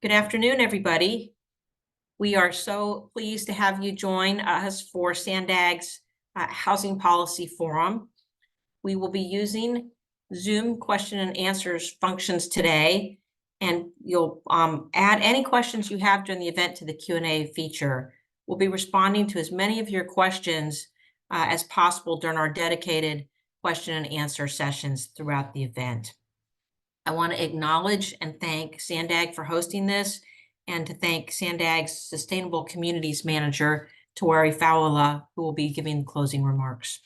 Good afternoon, everybody. We are so pleased to have you join us for SANDAG's Housing Policy Forum. We will be using Zoom question and answers functions today, and you'll add any questions you have during the event to the Q&A feature. We'll be responding to as many of your questions as possible during our dedicated question and answer sessions throughout the event. I want to acknowledge and thank SANDAG for hosting this, and to thank SANDAG's Sustainable Communities Manager, Tawari Fowler, who will be giving closing remarks.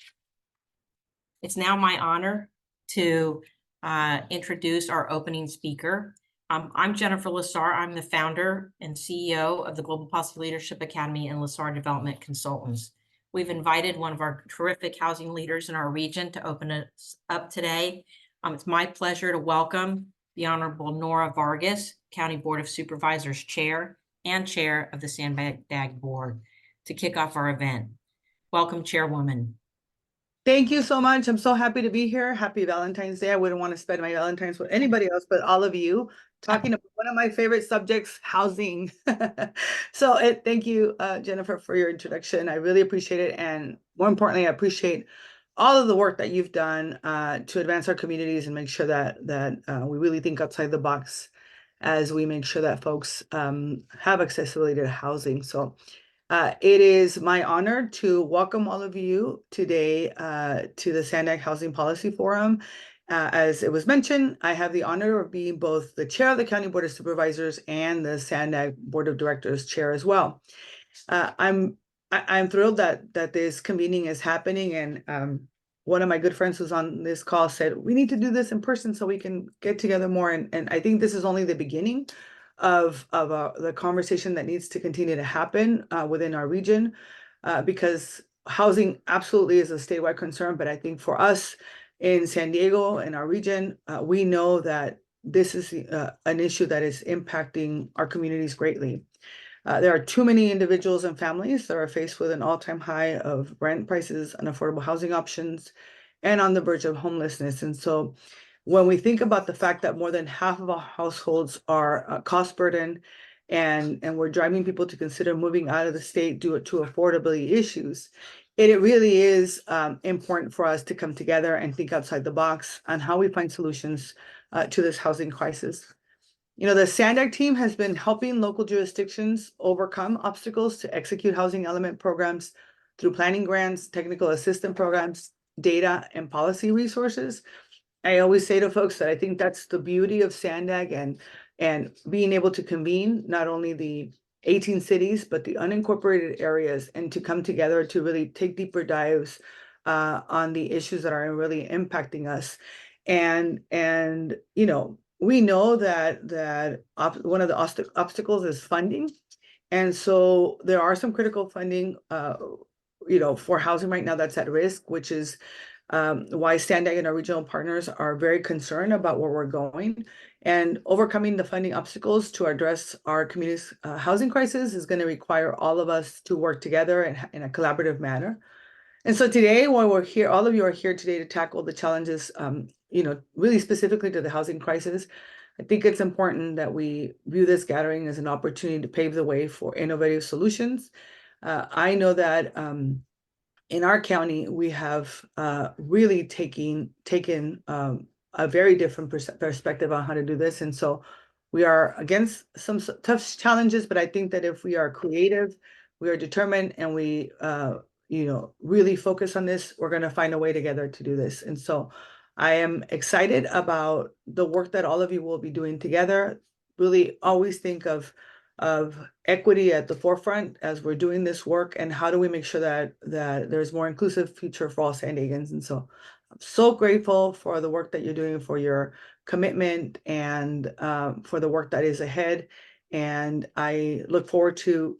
It's now my honor to introduce our opening speaker. I'm Jennifer LeSar. I'm the founder and CEO of the Global Policy Leadership Academy and LeSar Development Consultants. We've invited one of our terrific housing leaders in our region to open us up today. It's my pleasure to welcome the Honorable Nora Vargas, County Board of Supervisors Chair and Chair of the SANDAG Board, to kick off our event. Welcome, Chairwoman. Thank you so much. I'm so happy to be here. Happy Valentine's Day. I wouldn't want to spend my Valentine's with anybody else, but all of you, talking about one of my favorite subjects, housing. So thank you, Jennifer, for your introduction. I really appreciate it. And more importantly, I appreciate all of the work that you've done to advance our communities and make sure that we really think outside the box as we make sure that folks have accessibility to housing. So it is my honor to welcome all of you today to the SANDAG Housing Policy Forum. As it was mentioned, I have the honor of being both the chair of the County Board of Supervisors and the SANDAG Board of Directors chair as well. I'm thrilled that this convening is happening, and one of my good friends who's on this call said, we need to do this in person so we can get together more. And I think this is only the beginning of the conversation that needs to continue to happen within our region, because housing absolutely is a statewide concern. But I think for us in San Diego, in our region, we know that this is an issue that is impacting our communities greatly. There are too many individuals and families that are faced with an all-time high of rent prices, unaffordable housing options, and on the verge of homelessness. And so when we think about the fact that more than half of our households are cost burden, and we're driving people to consider moving out of the state due to affordability issues, it really is important for us to come together and think outside the box on how we find solutions to this housing crisis. You know, the SANDAG team has been helping local jurisdictions overcome obstacles to execute housing element programs through planning grants, technical assistance programs, data, and policy resources. I always say to folks that I think that's the beauty of SANDAG and being able to convene not only the 18 cities, but the unincorporated areas, and to come together to really take deeper dives on the issues that are really impacting us. And you know, we know that one of the obstacles is funding. And so there are some critical funding, you know, for housing right now that's at risk, which is why SANDAG and our regional partners are very concerned about where we're going. And overcoming the funding obstacles to address our community's housing crisis is going to require all of us to work together in a collaborative manner. And so today, when we're here, all of you are here today to tackle the challenges, you know, really specifically to the housing crisis. I think it's important that we view this gathering as an opportunity to pave the way for innovative solutions. I know that in our county, we have really taken a very different perspective on how to do this. And so we are against some tough challenges, but I think that if we are creative, we are determined, and we you know, really focus on this, we're going to find a way together to do this. And so I am excited about the work that all of you will be doing together. Really always think of equity at the forefront as we're doing this work, and how do we make sure that there's more inclusive future for all San Diegans. And so I'm so grateful for the work that you're doing, for your commitment, and for the work that is ahead. And I look forward to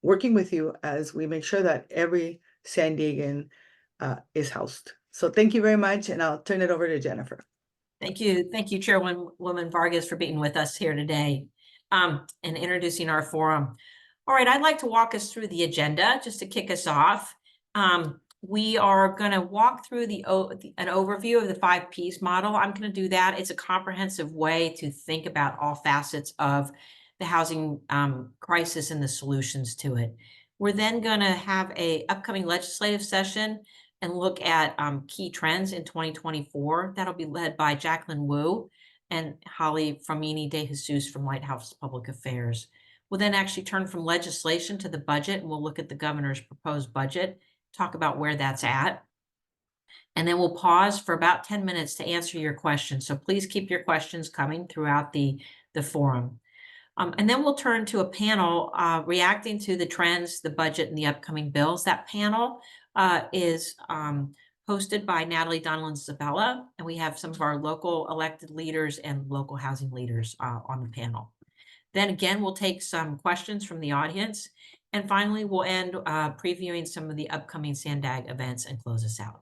working with you as we make sure that every San Diegan is housed. So thank you very much, and I'll turn it over to Jennifer. Thank you, Chairwoman Vargas, for being with us here today and introducing our forum. All right, I'd like to walk us through the agenda just to kick us off. We are going to walk through an overview of the 5 Ps model. I'm going to do that. It's a comprehensive way to think about all facets of the housing crisis and the solutions to it. We're then going to have a upcoming legislative session and look at key trends in 2024. That'll be led by Jacqueline Wu and Holly Framini de Jesus from Lighthouse Public Affairs. We'll then actually turn from legislation to the budget, and we'll look at the governor's proposed budget, talk about where that's at. And then we'll pause for about 10 minutes to answer your questions. So please keep your questions coming throughout the forum. And then we'll turn to a panel reacting to the trends, the budget, and the upcoming bills. That panel is hosted by Natalie Donlin-Zabella, and we have some of our local elected leaders and local housing leaders on the panel. Then again, we'll take some questions from the audience. And finally, we'll end previewing some of the upcoming SANDAG events and close us out.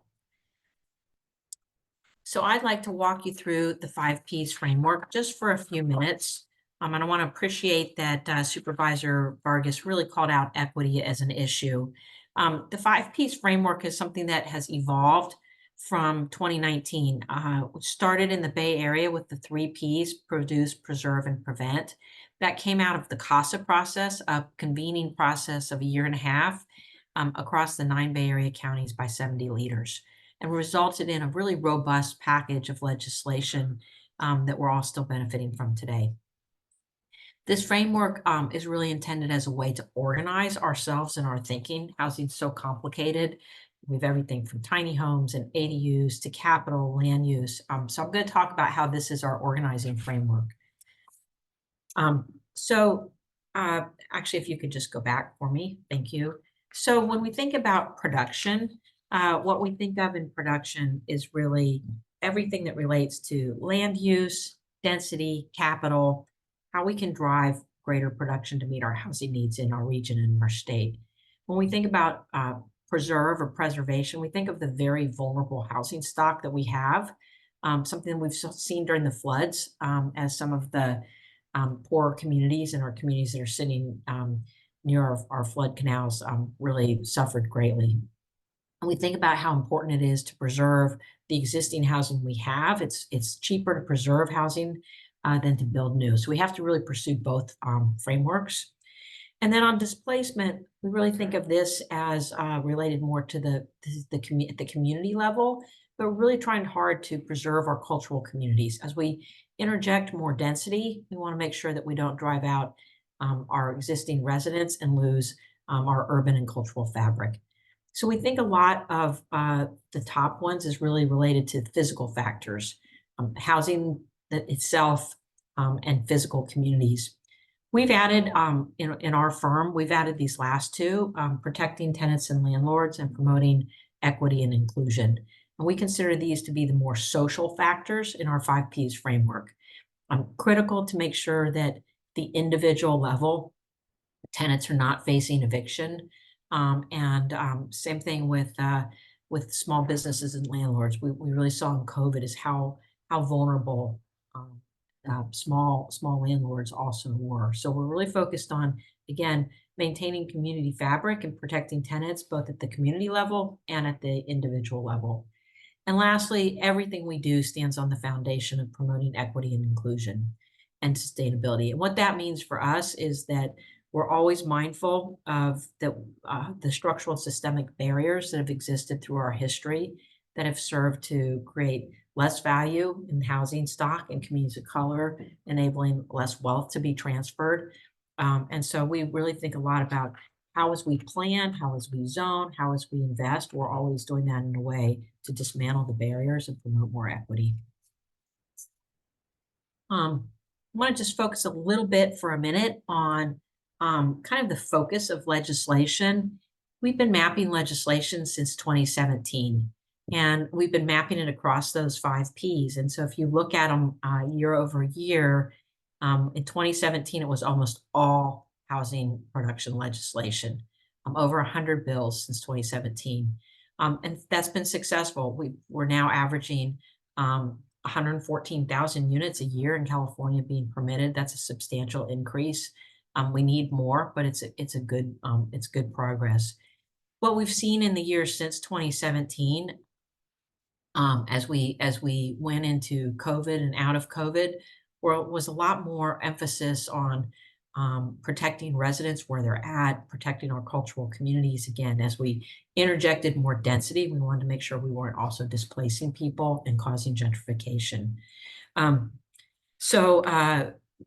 So I'd like to walk you through the 5 Ps framework just for a few minutes. And I want to appreciate that Supervisor Vargas really called out equity as an issue. The 5 Ps framework is something that has evolved from 2019. Which started in the Bay Area with the 3 Ps, produce, preserve, and prevent. That came out of the CASA process, a convening process of 1.5 years across the 9 Bay Area counties by 70 leaders, and resulted in a really robust package of legislation that we're all still benefiting from today. This framework is really intended as a way to organize ourselves and our thinking. Housing's so complicated. We have everything from tiny homes and ADUs to capital land use. So I'm going to talk about how this is our organizing framework. Actually, if you could just go back for me, thank you. So when we think about production, what we think of in production is really everything that relates to land use, density, capital, how we can drive greater production to meet our housing needs in our region and our state. When we think about preserve or preservation, we think of the very vulnerable housing stock that we have, something we've seen during the floods as some of the poor communities and our communities that are sitting near our flood canals really suffered greatly. And we think about how important it is to preserve the existing housing we have. It's cheaper to preserve housing than to build new. So we have to really pursue both frameworks. And then on displacement, we really think of this as related more to the community level, but we're really trying hard to preserve our cultural communities. As we interject more density, we want to make sure that we don't drive out our existing residents and lose our urban and cultural fabric. So we think a lot of the top ones is really related to physical factors, housing itself and physical communities. We've added, in our firm, we've added these last two, protecting tenants and landlords and promoting equity and inclusion. And we consider these to be the more social factors in our 5 Ps framework. Critical to make sure that the individual level tenants are not facing eviction. Same thing with small businesses and landlords. We really saw in COVID is how vulnerable small landlords also were. So we're really focused on, again, maintaining community fabric and protecting tenants both at the community level and at the individual level. And lastly, everything we do stands on the foundation of promoting equity and inclusion and sustainability. And what that means for us is that we're always mindful of the structural and systemic barriers that have existed through our history that have served to create less value in housing stock and communities of color, enabling less wealth to be transferred. And so we really think a lot about how as we plan, how as we zone, how as we invest, we're always doing that in a way to dismantle the barriers and promote more equity. I want to just focus a little bit for a minute on kind of the focus of legislation. We've been mapping legislation since 2017, and we've been mapping it across those 5 Ps. And so if you look at them year over year, in 2017, it was almost all housing production legislation, over 100 bills since 2017. And that's been successful. We're now averaging 114,000 units a year in California being permitted. That's a substantial increase. We need more, but it's good progress. what we've seen in the years since 2017, as we went into COVID and out of COVID, where it was a lot more emphasis on protecting residents where they're at, protecting our cultural communities. Again, as we interjected more density, we wanted to make sure we weren't also displacing people and causing gentrification.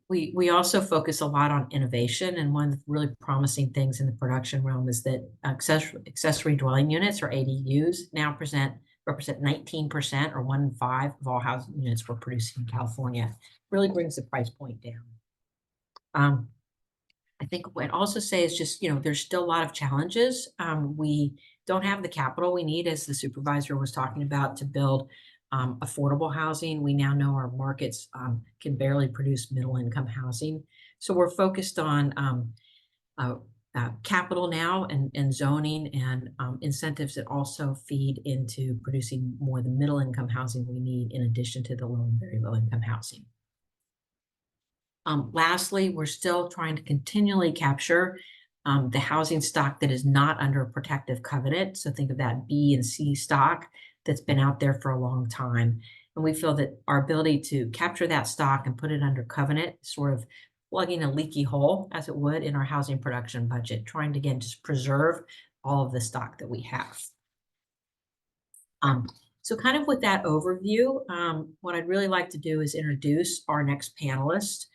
We also focus a lot on innovation, and one of the really promising things in the production realm is that accessory dwelling units, or ADUs, now represent 19%, or 1 in 5 of all housing units we're producing in California. Really brings the price point down. I think what I'd also say is just, there's still a lot of challenges. We don't have the capital we need, as the supervisor was talking about, to build affordable housing. We now know our markets can barely produce middle income housing. So we're focused on capital now, and zoning, and incentives that also feed into producing more the middle income housing we need, in addition to the low and very low income housing. Lastly, we're still trying to continually capture the housing stock that is not under a protective covenant. So think of that B and C stock that's been out there for a long time. And we feel that our ability to capture that stock and put it under covenant, sort of plugging a leaky hole, as it would, in our housing production budget, trying to, again, just preserve all of the stock that we have. So kind of with that overview, what I'd really like to do is introduce our next panelist,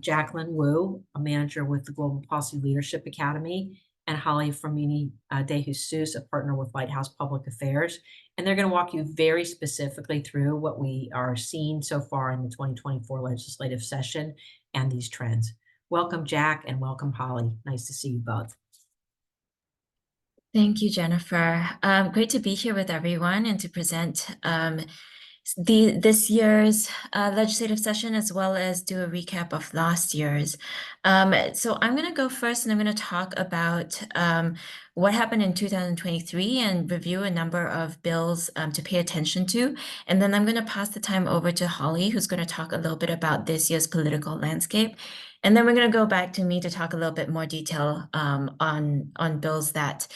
Jacqueline Wu, a manager with the Global Policy Leadership Academy, and Holly Fermini de Jesus, a partner with Lighthouse Public Affairs. And they're going to walk you very specifically through what we are seeing so far in the 2024 legislative session and these trends. Welcome, Jack, and welcome, Holly. Nice to see you both. Thank you, Jennifer. Great to be here with everyone and to present this year's legislative session, as well as do a recap of last year's. So I'm going to go first, and I'm going to talk about what happened in 2023 and review a number of bills to pay attention to. And then I'm going to pass the time over to Holly, who's going to talk a little bit about this year's political landscape. And then we're going to go back to me to talk a little bit more detail on bills that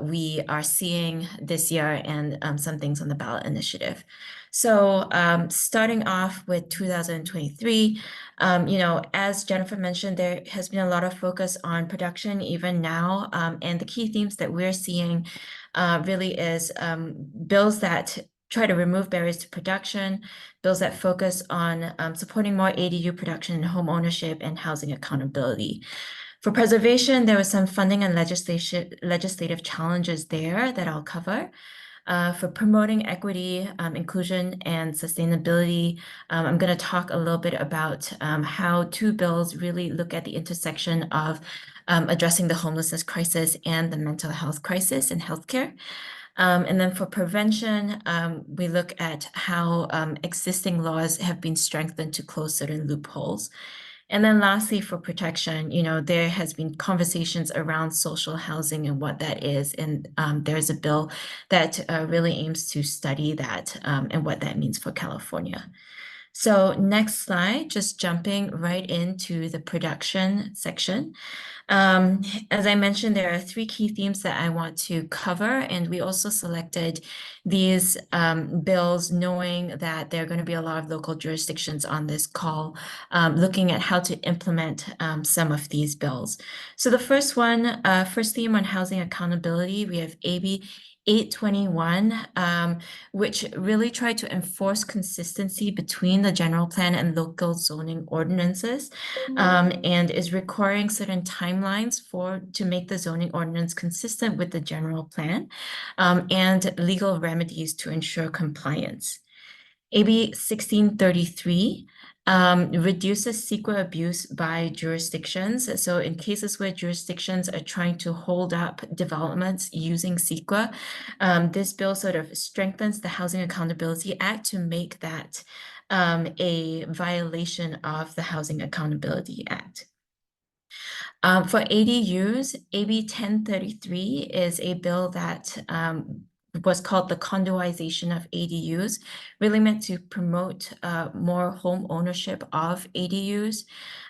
we are seeing this year, and some things on the ballot initiative. So starting off with 2023, as Jennifer mentioned, there has been a lot of focus on production even now. And the key themes that we're seeing really is bills that try to remove barriers to production, bills that focus on supporting more ADU production and home ownership and housing accountability. For preservation, there was some funding and legislative challenges there that I'll cover. For promoting equity, inclusion, and sustainability, I'm going to talk a little bit about how 2 bills really look at the intersection of addressing the homelessness crisis and the mental health crisis in healthcare. And then for prevention, we look at how existing laws have been strengthened to close certain loopholes. And then lastly, for protection, there has been conversations around social housing and what that is. And there's a bill that really aims to study that and what that means for California. So next slide, just jumping right into the production section. As I mentioned, there are 3 key themes that I want to cover, and we also selected these bills knowing that there are going to be a lot of local jurisdictions on this call, looking at how to implement some of these bills. So the first theme on housing accountability, we have AB 821, which really tried to enforce consistency between the general plan and local zoning ordinances, and is requiring certain timelines to make the zoning ordinance consistent with the general plan, and legal remedies to ensure compliance. AB 1633 reduces CEQA abuse by jurisdictions. So in cases where jurisdictions are trying to hold up developments using CEQA, this bill sort of strengthens the Housing Accountability Act to make that a violation of the Housing Accountability Act. For ADUs, AB 1033 is a bill that was called the condoization of ADUs, really meant to promote more home ownership of ADUs,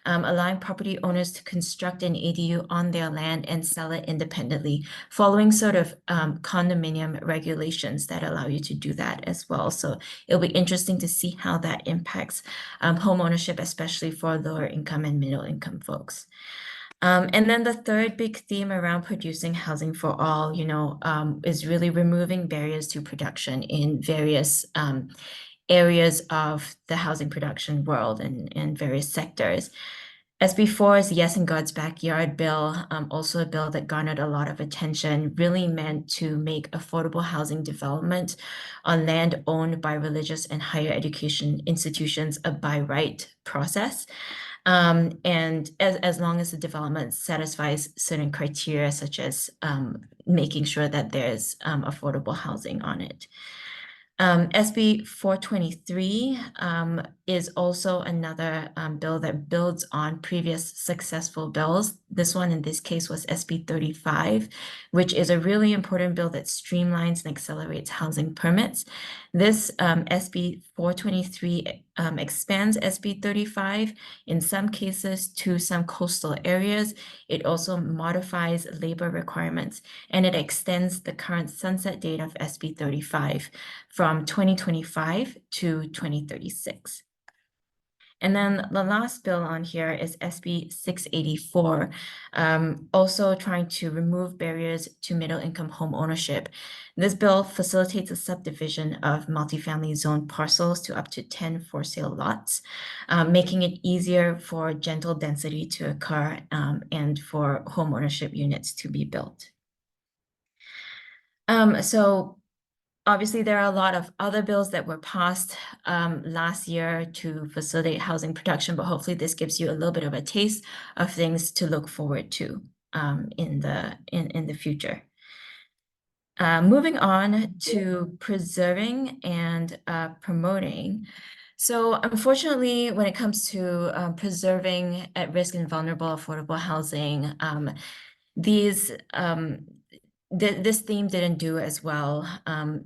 allowing property owners to construct an ADU on their land and sell it independently, following sort of condominium regulations that allow you to do that as well. So it'll be interesting to see how that impacts home ownership, especially for lower income and middle income folks. And then the third big theme around producing housing for all, is really removing barriers to production in various areas of the housing production world and various sectors. SB 4 is Yes in God's Backyard bill, also a bill that garnered a lot of attention, really meant to make affordable housing development on land owned by religious and higher education institutions a by right process. And as long as the development satisfies certain criteria, such as making sure that there's affordable housing on it. SB 423 is also another bill that builds on previous successful bills. This one in this case was SB 35, which is a really important bill that streamlines and accelerates housing permits. This SB 423 expands SB 35 in some cases to some coastal areas. It also modifies labor requirements, and it extends the current sunset date of SB 35 from 2025 to 2036. And then the last bill on here is SB 684, also trying to remove barriers to middle-income home ownership. This bill facilitates a subdivision of multifamily zone parcels to up to 10 for-sale lots, making it easier for gentle density to occur and for home ownership units to be built. So obviously, there are a lot of other bills that were passed last year to facilitate housing production, but hopefully this gives you a little bit of a taste of things to look forward to in the future. Moving on to preserving and promoting. So unfortunately, when it comes to preserving at-risk and vulnerable affordable housing, this theme didn't do as well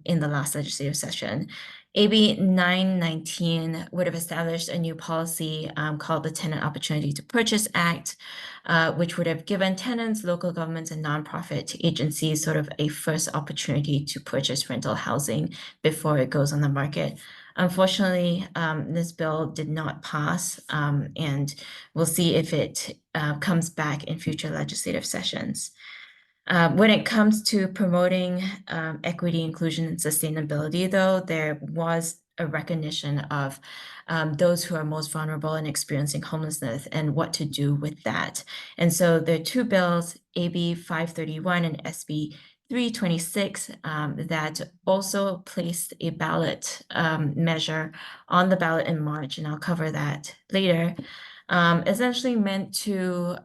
in the last legislative session. AB 919 would have established a new policy called the Tenant Opportunity to Purchase Act, which would have given tenants, local governments, and nonprofit agencies sort of a first opportunity to purchase rental housing before it goes on the market. Unfortunately, this bill did not pass, and we'll see if it comes back in future legislative sessions. When it comes to promoting equity, inclusion, and sustainability, though, there was a recognition of those who are most vulnerable and experiencing homelessness and what to do with that. And so there are two bills, AB 531 and SB 326, that also placed a ballot measure on the ballot in March, and I'll cover that later. Essentially meant to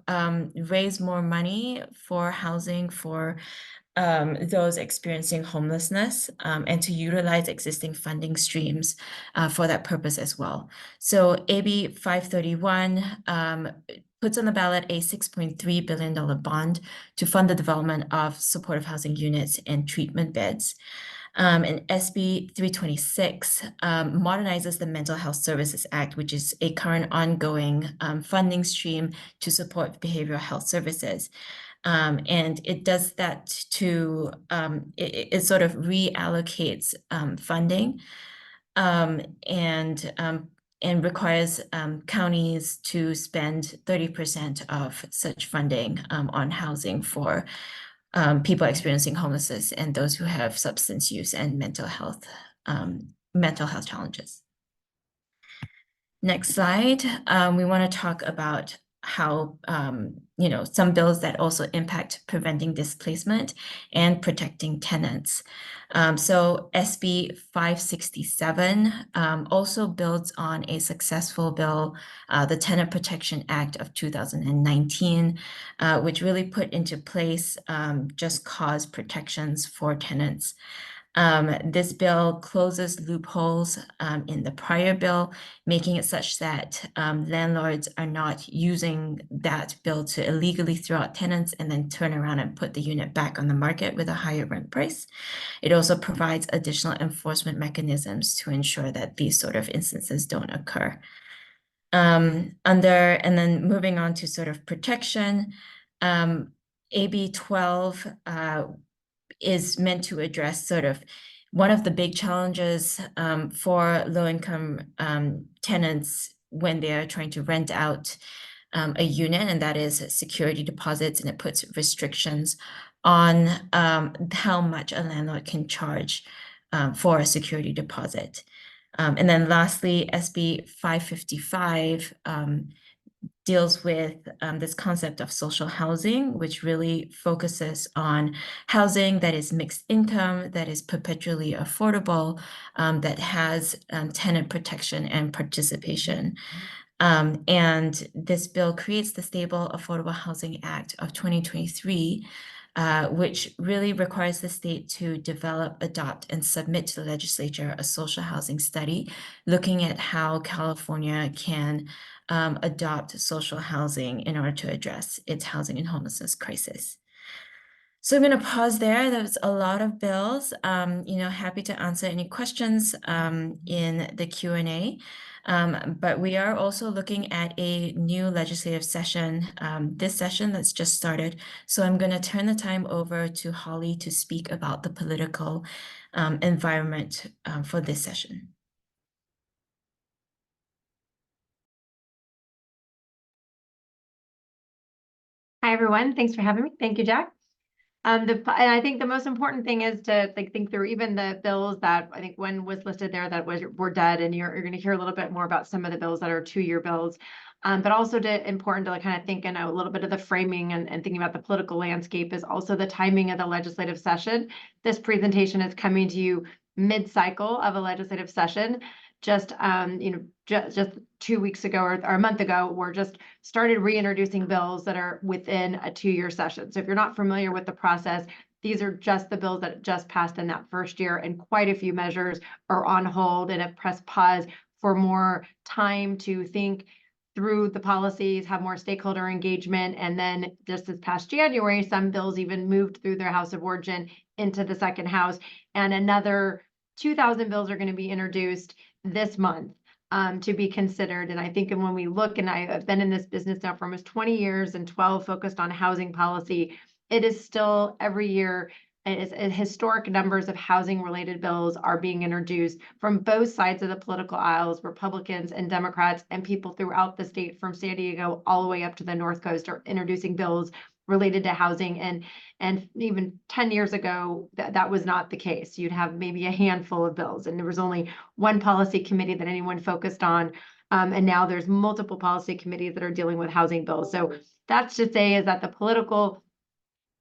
raise more money for housing for those experiencing homelessness and to utilize existing funding streams for that purpose as well. So AB 531 puts on the ballot a $6.3 billion bond to fund the development of supportive housing units and treatment beds. And SB 326 modernizes the Mental Health Services Act, which is a current ongoing funding stream to support behavioral health services. And it does that to, it sort of reallocates funding and requires counties to spend 30% of such funding on housing for people experiencing homelessness and those who have substance use and mental health challenges. Next slide. We want to talk about how some bills that also impact preventing displacement and protecting tenants. So SB 567 also builds on a successful bill, the Tenant Protection Act of 2019, which really put into place just cause protections for tenants. This bill closes loopholes in the prior bill, making it such that landlords are not using that bill to illegally throw out tenants and then turn around and put the unit back on the market with a higher rent price. It also provides additional enforcement mechanisms to ensure that these sort of instances don't occur. And then moving on to sort of protection, AB 12 is meant to address sort of one of the big challenges for low-income tenants when they are trying to rent out a unit, and that is security deposits, and it puts restrictions on how much a landlord can charge for a security deposit. And then lastly, SB 555 deals with this concept of social housing, which really focuses on housing that is mixed income, that is perpetually affordable, that has tenant protection and participation. And this bill creates the Stable Affordable Housing Act of 2023, which really requires the state to develop, adopt, and submit to the legislature a social housing study, looking at how California can adopt social housing in order to address its housing and homelessness crisis. So I'm going to pause there. There's a lot of bills. Happy to answer any questions in the Q&A. But we are also looking at a new legislative session, this session that's just started. So I'm going to turn the time over to Holly to speak about the political environment for this session. Hi, everyone. Thanks for having me. Thank you, Jack. And I think the most important thing is to think through even the bills that I think one was listed there that were dead, and you're going to hear a little bit more about some of the bills that are 2-year bills, but also important to kind of think and a little bit of the framing and thinking about the political landscape is also the timing of the legislative session. This presentation is coming to you mid-cycle of a legislative session. Just 2 weeks ago or a month ago, we're just started reintroducing bills that are within a 2-year session. So if you're not familiar with the process, these are just the bills that just passed in that first year, and quite a few measures are on hold and have pressed pause for more time to think through the policies, have more stakeholder engagement. And then just this past January, some bills even moved through their House of Origin into the second house, and another 2,000 bills are going to be introduced this month to be considered. And I think when we look, and I've been in this business now for almost 20 years and 12 focused on housing policy, it is still every year, historic numbers of housing related bills are being introduced from both sides of the political aisles. Republicans and Democrats and people throughout the state from San Diego all the way up to the North Coast are introducing bills related to housing. And even 10 years ago, that was not the case. You'd have maybe a handful of bills, and there was only one policy committee that anyone focused on. And now there's multiple policy committees that are dealing with housing bills. So that's to say is that the political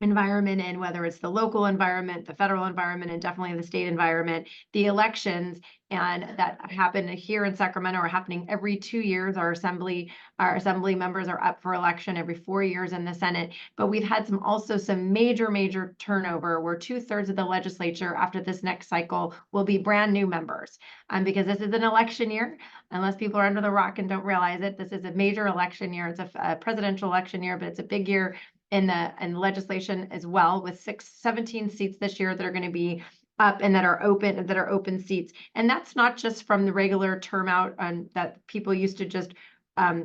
environment, and whether it's the local environment, the federal environment, and definitely the state environment, the elections and that happen here in Sacramento are happening every 2 years. Our assembly members are up for election every 4 years in the Senate. But we've had some major turnover where 2/3 of the legislature after this next cycle will be brand new members. Because this is an election year, unless people are under the rock and don't realize it, this is a major election year. It's a presidential election year, but it's a big year in legislation as well, with 17 seats this year that are going to be up and that are open seats. And that's not just from the regular term out that people used to just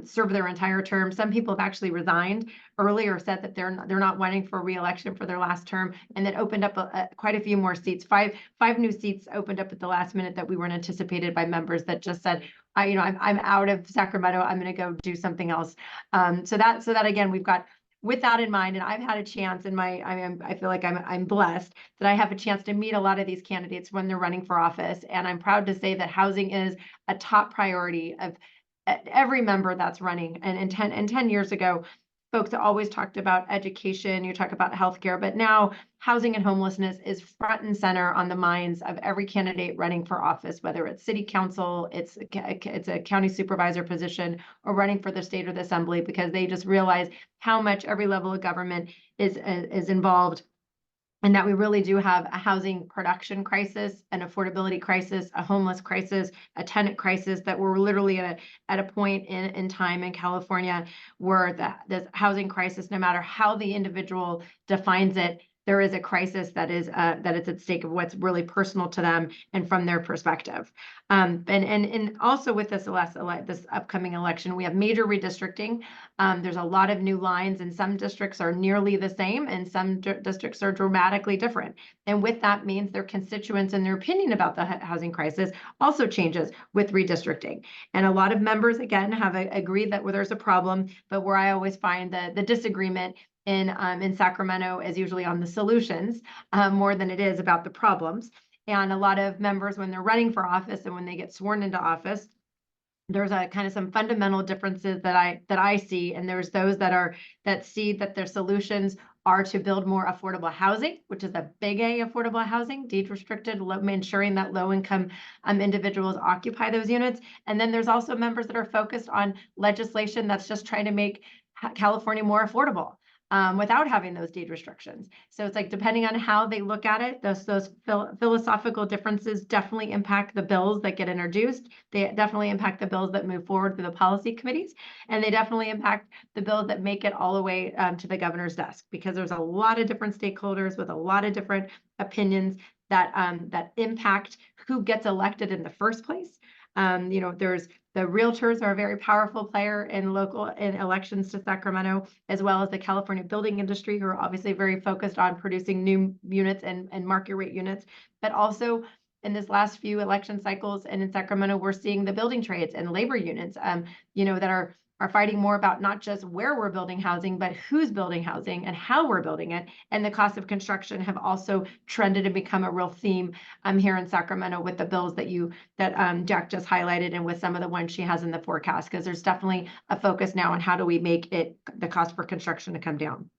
serve their entire term. Some people have actually resigned early or said that they're not running for re-election for their last term, and then opened up quite a few more seats. Five new seats opened up at the last minute that we weren't anticipated by members that just said, I'm out of Sacramento. I'm going to go do something else. So that again, we've got. With that in mind, and I've had a chance I feel like I'm blessed that I have a chance to meet a lot of these candidates when they're running for office. And I'm proud to say that housing is a top priority of every member that's running. And 10 years ago, folks always talked about education, you talk about healthcare, but now housing and homelessness is front and center on the minds of every candidate running for office, whether it's city council, it's a county supervisor position, or running for the state or the assembly, because they just realize how much every level of government is involved and that we really do have a housing production crisis, an affordability crisis, a homeless crisis, a tenant crisis, that we're literally at a point in time in California where this housing crisis, no matter how the individual defines it, there is a crisis that is at stake of what's really personal to them and from their perspective. And also with this upcoming election, we have major redistricting. There's a lot of new lines, and some districts are nearly the same, and some districts are dramatically different. And with that means their constituents and their opinion about the housing crisis also changes with redistricting. And a lot of members, again, have agreed that there's a problem, but where I always find the disagreement in Sacramento is usually on the solutions more than it is about the problems. And a lot of members, when they're running for office and when they get sworn into office, there's a kind of some fundamental differences that I see, and there's those that see that their solutions are to build more affordable housing, which is a big A, affordable housing, deed restricted, ensuring that low-income individuals occupy those units. And then there's also members that are focused on legislation that's just trying to make California more affordable. Without having those deed restrictions. So it's like, depending on how they look at it, those philosophical differences definitely impact the bills that get introduced. They definitely impact the bills that move forward through the policy committees, and they definitely impact the bills that make it all the way to the governor's desk, because there's a lot of different stakeholders with a lot of different opinions that impact who gets elected in the first place. There's the realtors are a very powerful player in elections to Sacramento, as well as the California building industry, who are obviously very focused on producing new units and market rate units. But also in this last few election cycles and in Sacramento, we're seeing the building trades and labor unions, that are fighting more about not just where we're building housing, but who's building housing and how we're building it. And the cost of construction have also trended and become a real theme here in Sacramento with the bills that Jack just highlighted, and with some of the ones she has in the forecast, because there's definitely a focus now on how do we make the cost for construction to come down.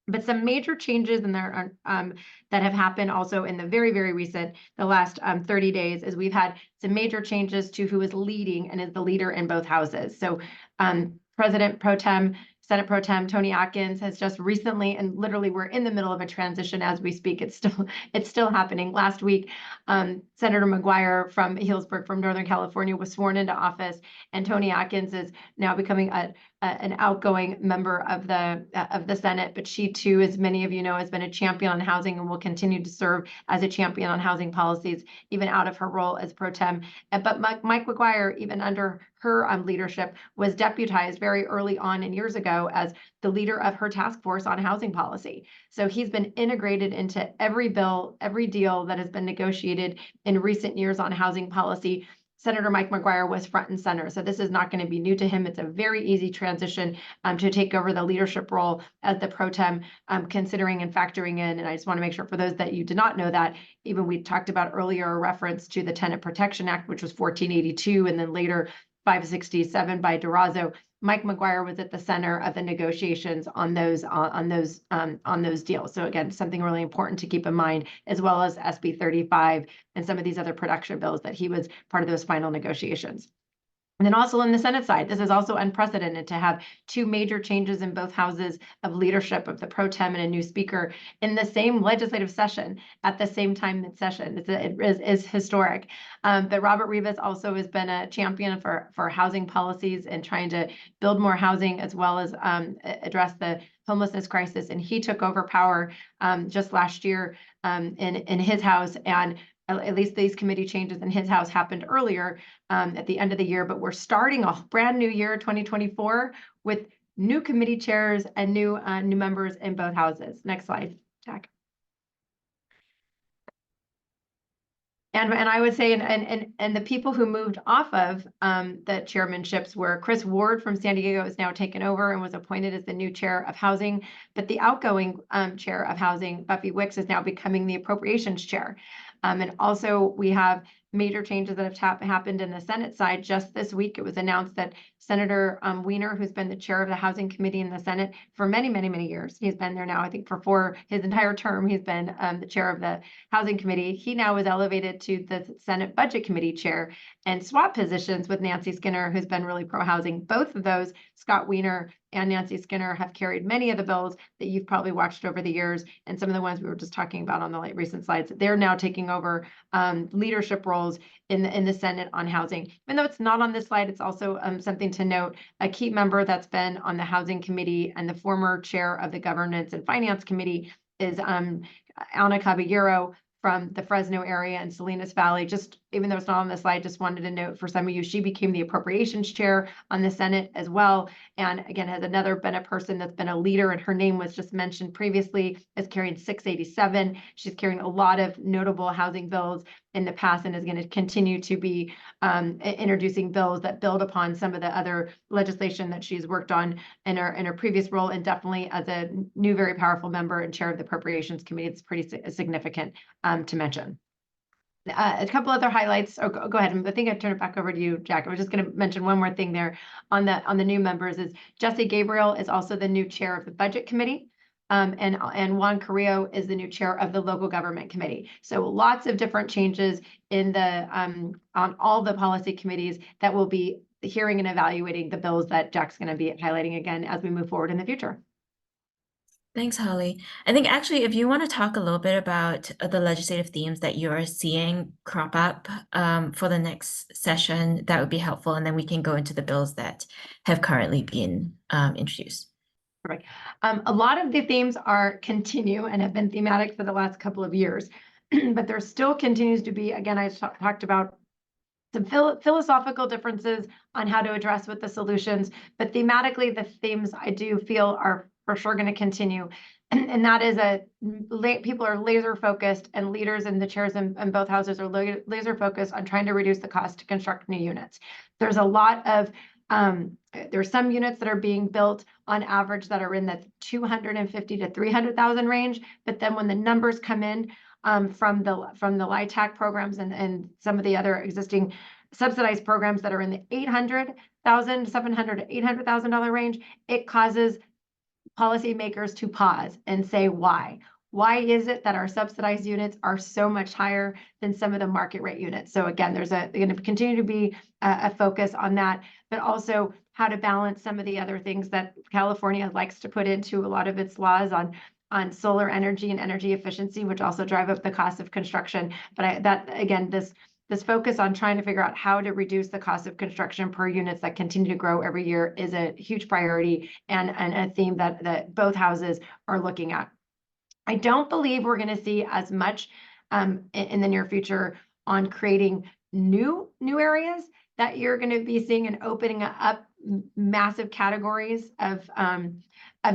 But some major changes in there that have happened also in the very, very recent, the last 30 days, is we've had some major changes to who is leading and is the leader in both houses. So President Pro Tem, Senate Pro Tem Tony Atkins has just recently, and literally we're in the middle of a transition as we speak. It's still happening. Last week, Senator McGuire from Healdsburg, from Northern California, was sworn into office, and Tony Atkins is now becoming an outgoing member of the Senate. But she too, as many of you know, has been a champion on housing and will continue to serve as a champion on housing policies, even out of her role as Pro Tem. But Mike McGuire, even under her leadership, was deputized very early on and years ago as the leader of her task force on housing policy. So he's been integrated into every bill, every deal that has been negotiated in recent years on housing policy. Senator Mike McGuire was front and center. So this is not going to be new to him. It's a very easy transition to take over the leadership role as the pro tem, considering and factoring in. And I just want to make sure, for those that you did not know, that even we talked about earlier a reference to the Tenant Protection Act, which was 1482, and then later 567 by Durazo. Mike McGuire was at the center of the negotiations on those deals. So again, something really important to keep in mind, as well as SB 35 and some of these other production bills, that he was part of those final negotiations. And then also on the Senate side, this is also unprecedented to have two major changes in both houses of leadership of the pro tem and a new speaker in the same legislative session at the same time mid-session. It is historic. But Robert Rivas also has been a champion for housing policies and trying to build more housing, as well as address the homelessness crisis. And he took over power just last year in his house, and at least these committee changes in his house happened earlier at the end of the year, but we're starting a brand new year, 2024, with new committee chairs and new members in both houses. Next slide, Jack. And I would say, and the people who moved off of the chairmanships were Chris Ward from San Diego has now taken over and was appointed as the new chair of housing. But the outgoing chair of housing, Buffy Wicks, is now becoming the appropriations chair. And also we have major changes that have happened in the Senate side. Just this week, it was announced that Senator Wiener, who's been the chair of the Housing Committee in the Senate for many, many, many years. He's been there now, I think, for his entire term. He's been the chair of the Housing Committee. He now was elevated to the Senate Budget Committee chair. and swap positions with Nancy Skinner, who's been really pro-housing. Both of those, Scott Wiener and Nancy Skinner, have carried many of the bills that you've probably watched over the years, and some of the ones we were just talking about on the recent slides. They're now taking over leadership roles in the Senate on housing. Even though it's not on this slide, it's also something to note. A key member that's been on the Housing Committee and the former chair of the Governance and Finance Committee is Ana Caballero from the Fresno area and Salinas Valley. Just even though it's not on the slide, just wanted to note for some of you, she became the appropriations chair on the Senate as well. And again, has been a person that's been a leader, and her name was just mentioned previously, is carrying 687. She's carrying a lot of notable housing bills in the past and is going to continue to be introducing bills that build upon some of the other legislation that she's worked on in her previous role, and definitely as a new, very powerful member and chair of the Appropriations Committee. It's pretty significant to mention. A couple other highlights. Oh, go ahead. I think I turn it back over to you, Jack. I was just going to mention one more thing there on the new members. Is Jesse Gabriel is also the new chair of the Budget Committee. And Juan Carrillo is the new chair of the Local Government Committee. So lots of different changes in the on all the policy committees that will be hearing and evaluating the bills that Jack's going to be highlighting again as we move forward in the future. Thanks, Holly. I think actually, if you want to talk a little bit about the legislative themes that you're seeing crop up for the next session, that would be helpful. And then we can go into the bills that have currently been introduced. Right. A lot of the themes continue and have been thematic for the last couple of years, but there still continues to be, again, I talked about some philosophical differences on how to address with the solutions, but thematically, the themes I do feel are for sure going to continue. And that is people are laser focused, and leaders and the chairs in both houses are laser focused on trying to reduce the cost to construct new units. There's a lot of there's some units that are being built on average that are in the 250 to 300,000 range, but then when the numbers come in from the LIHTC programs and some of the other existing subsidized programs that are in the $700,000 to $800,000 range, it causes policymakers to pause and say, why? Why is it that our subsidized units are so much higher than some of the market rate units? So again, there's going to continue to be a focus on that, but also how to balance some of the other things that California likes to put into a lot of its laws on solar energy and energy efficiency, which also drive up the cost of construction. But this focus on trying to figure out how to reduce the cost of construction per units that continue to grow every year is a huge priority and a theme that both houses are looking at. I don't believe we're going to see as much in the near future on creating new areas that you're going to be seeing and opening up massive categories of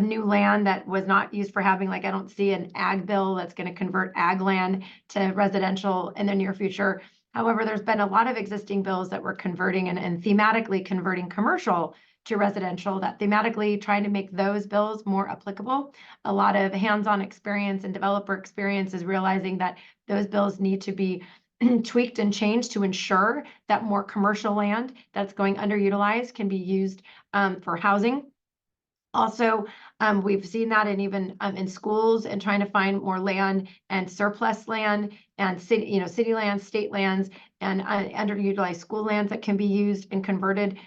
new land that was not used for having. Like, I don't see an ag bill that's going to convert ag land to residential in the near future. However, there's been a lot of existing bills that were converting and thematically converting commercial to residential, that thematically trying to make those bills more applicable. A lot of hands-on experience and developer experience is realizing that those bills need to be tweaked and changed to ensure that more commercial land that's going underutilized can be used for housing. Also, we've seen that in schools and trying to find more land and surplus land and city lands, state lands, and underutilized school lands that can be used and converted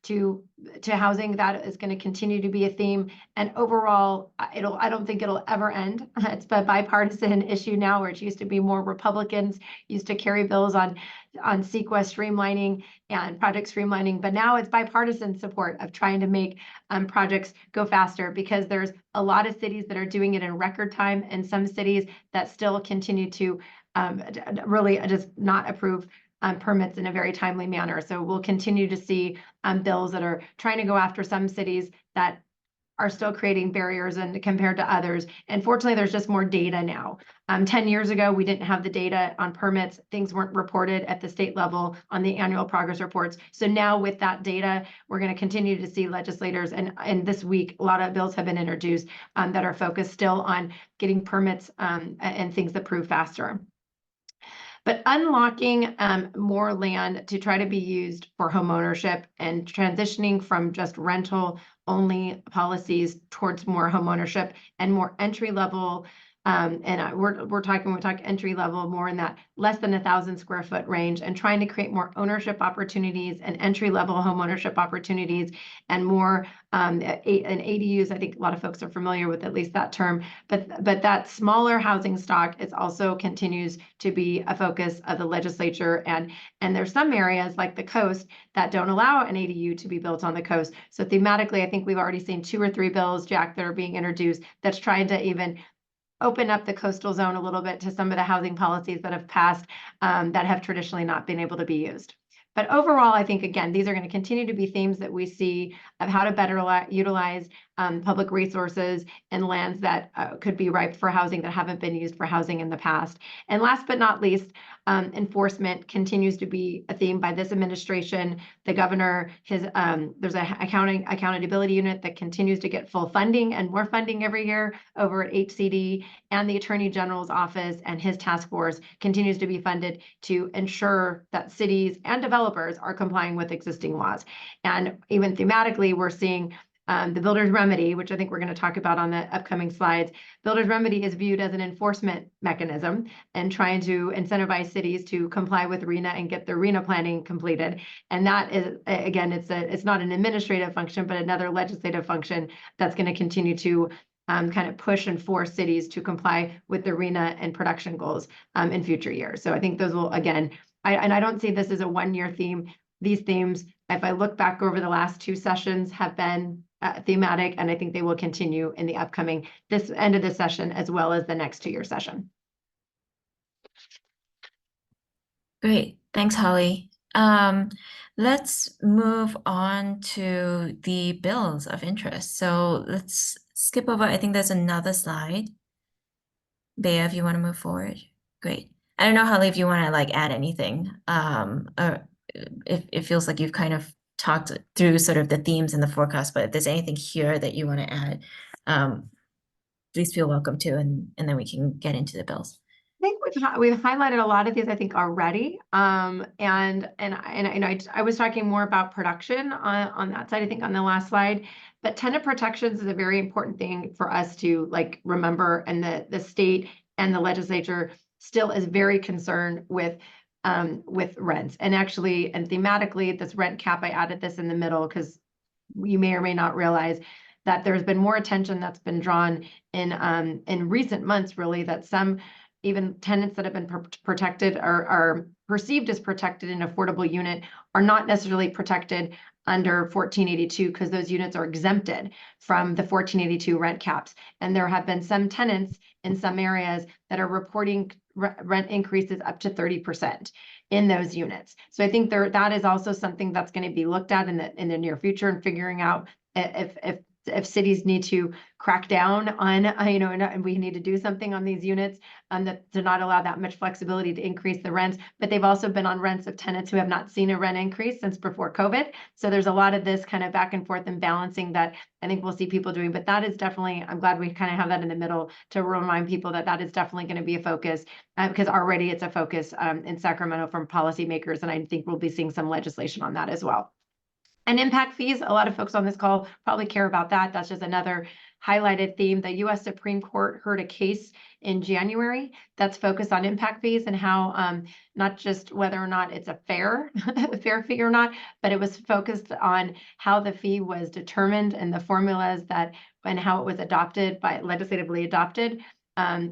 to housing. That is going to continue to be a theme. And overall, I don't think it'll ever end. It's a bipartisan issue now, where it used to be more Republicans used to carry bills on CEQA streamlining and project streamlining, but now it's bipartisan support of trying to make projects go faster, because there's a lot of cities that are doing it in record time, and some cities that still continue to really just not approve permits in a very timely manner. So we'll continue to see bills that are trying to go after some cities that are still creating barriers and compared to others. And fortunately, there's just more data now. 10 years ago, we didn't have the data on permits. Things weren't reported at the state level on the annual progress reports. So now with that data, we're going to continue to see legislators. And this week, a lot of bills have been introduced that are focused still on getting permits and things that prove faster. But unlocking more land to try to be used for homeownership and transitioning from just rental only policies towards more homeownership and more entry level We're talking entry level more in that less than 1,000 square foot range, and trying to create more ownership opportunities and entry level home ownership opportunities, and more and ADUs. I think a lot of folks are familiar with at least that term, but that smaller housing stock is also continues to be a focus of the legislature, and there's some areas like the coast that don't allow an ADU to be built on the coast. So thematically, I think we've already seen 2 or 3 bills, Jack, that are being introduced that's trying to even open up the coastal zone a little bit to some of the housing policies that have passed that have traditionally not been able to be used. But overall, I think, again, these are going to continue to be themes that we see of how to better utilize public resources and lands that could be ripe for housing that haven't been used for housing in the past. And last but not least, enforcement continues to be a theme by this administration. The governor, there's an accountability unit that continues to get full funding and more funding every year over at HCD, and the Attorney General's office and his task force continues to be funded to ensure that cities and developers are complying with existing laws. And even thematically, we're seeing the Builder's Remedy, which I think we're going to talk about on the upcoming slides. Builder's Remedy is viewed as an enforcement mechanism and trying to incentivize cities to comply with RENA and get their RENA planning completed. And that is, again, it's not an administrative function, but another legislative function that's going to continue to kind of push and force cities to comply with the RENA and production goals in future years. So I think those will, again, I don't see this as a one-year theme. These themes, if I look back over the last 2 sessions, have been thematic, and I think they will continue in the upcoming, this end of the session, as well as the next 2-year session. Great, thanks, Holly. Let's move on to the bills of interest. So let's skip over, I think there's another slide. Bea, if you want to move forward, great. I don't know, Holly, if you want to like add anything, or if it feels like you've kind of talked through sort of the themes in the forecast, but if there's anything here that you want to add, please feel welcome to, and then we can get into the bills. I think we've highlighted a lot of these, I think, already. And I was talking more about production on that side, I think, on the last slide. But tenant protections is a very important thing for us to like remember, and the state and the legislature still is very concerned with rents. And actually, and thematically, this rent cap, I added this in the middle because you may or may not realize that there's been more attention that's been drawn in recent months, really, that some even tenants that have been protected are perceived as protected in affordable unit are not necessarily protected under 1482 because those units are exempted from the 1482 rent caps. And there have been some tenants in some areas that are reporting rent increases up to 30% in those units. So I think that is also something that's going to be looked at in the near future, and figuring out if cities need to crack down on, and we need to do something on these units to not allow that much flexibility to increase the rents. But they've also been on rents of tenants who have not seen a rent increase since before COVID. So there's a lot of this kind of back and forth and balancing that I think we'll see people doing. But that is definitely, I'm glad we kind of have that in the middle to remind people that is definitely going to be a focus, because already it's a focus in Sacramento from policymakers. And I think we'll be seeing some legislation on that as well. And impact fees, a lot of folks on this call probably care about that. That's just another highlighted theme. The U.S. Supreme Court heard a case in January that's focused on impact fees and how not just whether or not it's a fair fee or not, but it was focused on how the fee was determined and the formulas and how it was legislatively adopted.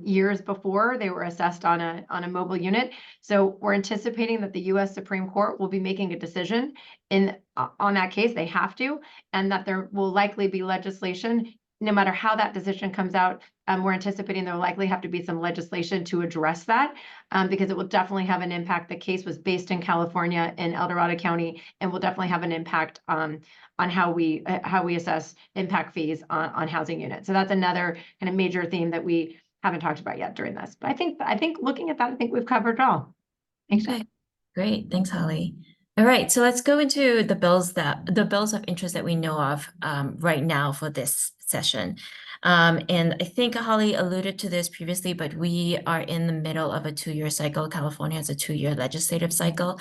Years before they were assessed on a mobile unit. So we're anticipating that the U.S. Supreme Court will be making a decision on that case. They have to, and that there will likely be legislation. No matter how that decision comes out, we're anticipating there will likely have to be some legislation to address that, because it will definitely have an impact. The case was based in California in El Dorado County, and will definitely have an impact on how we assess impact fees on housing units. So that's another kind of major theme that we haven't talked about yet during this. But I think looking at that, I think we've covered it all. Thanks. Okay, great. Thanks, Holly. All right, so let's go into the bills of interest that we know of right now for this session. And I think Holly alluded to this previously, but we are in the middle of a 2-year cycle. California has a 2-year legislative cycle.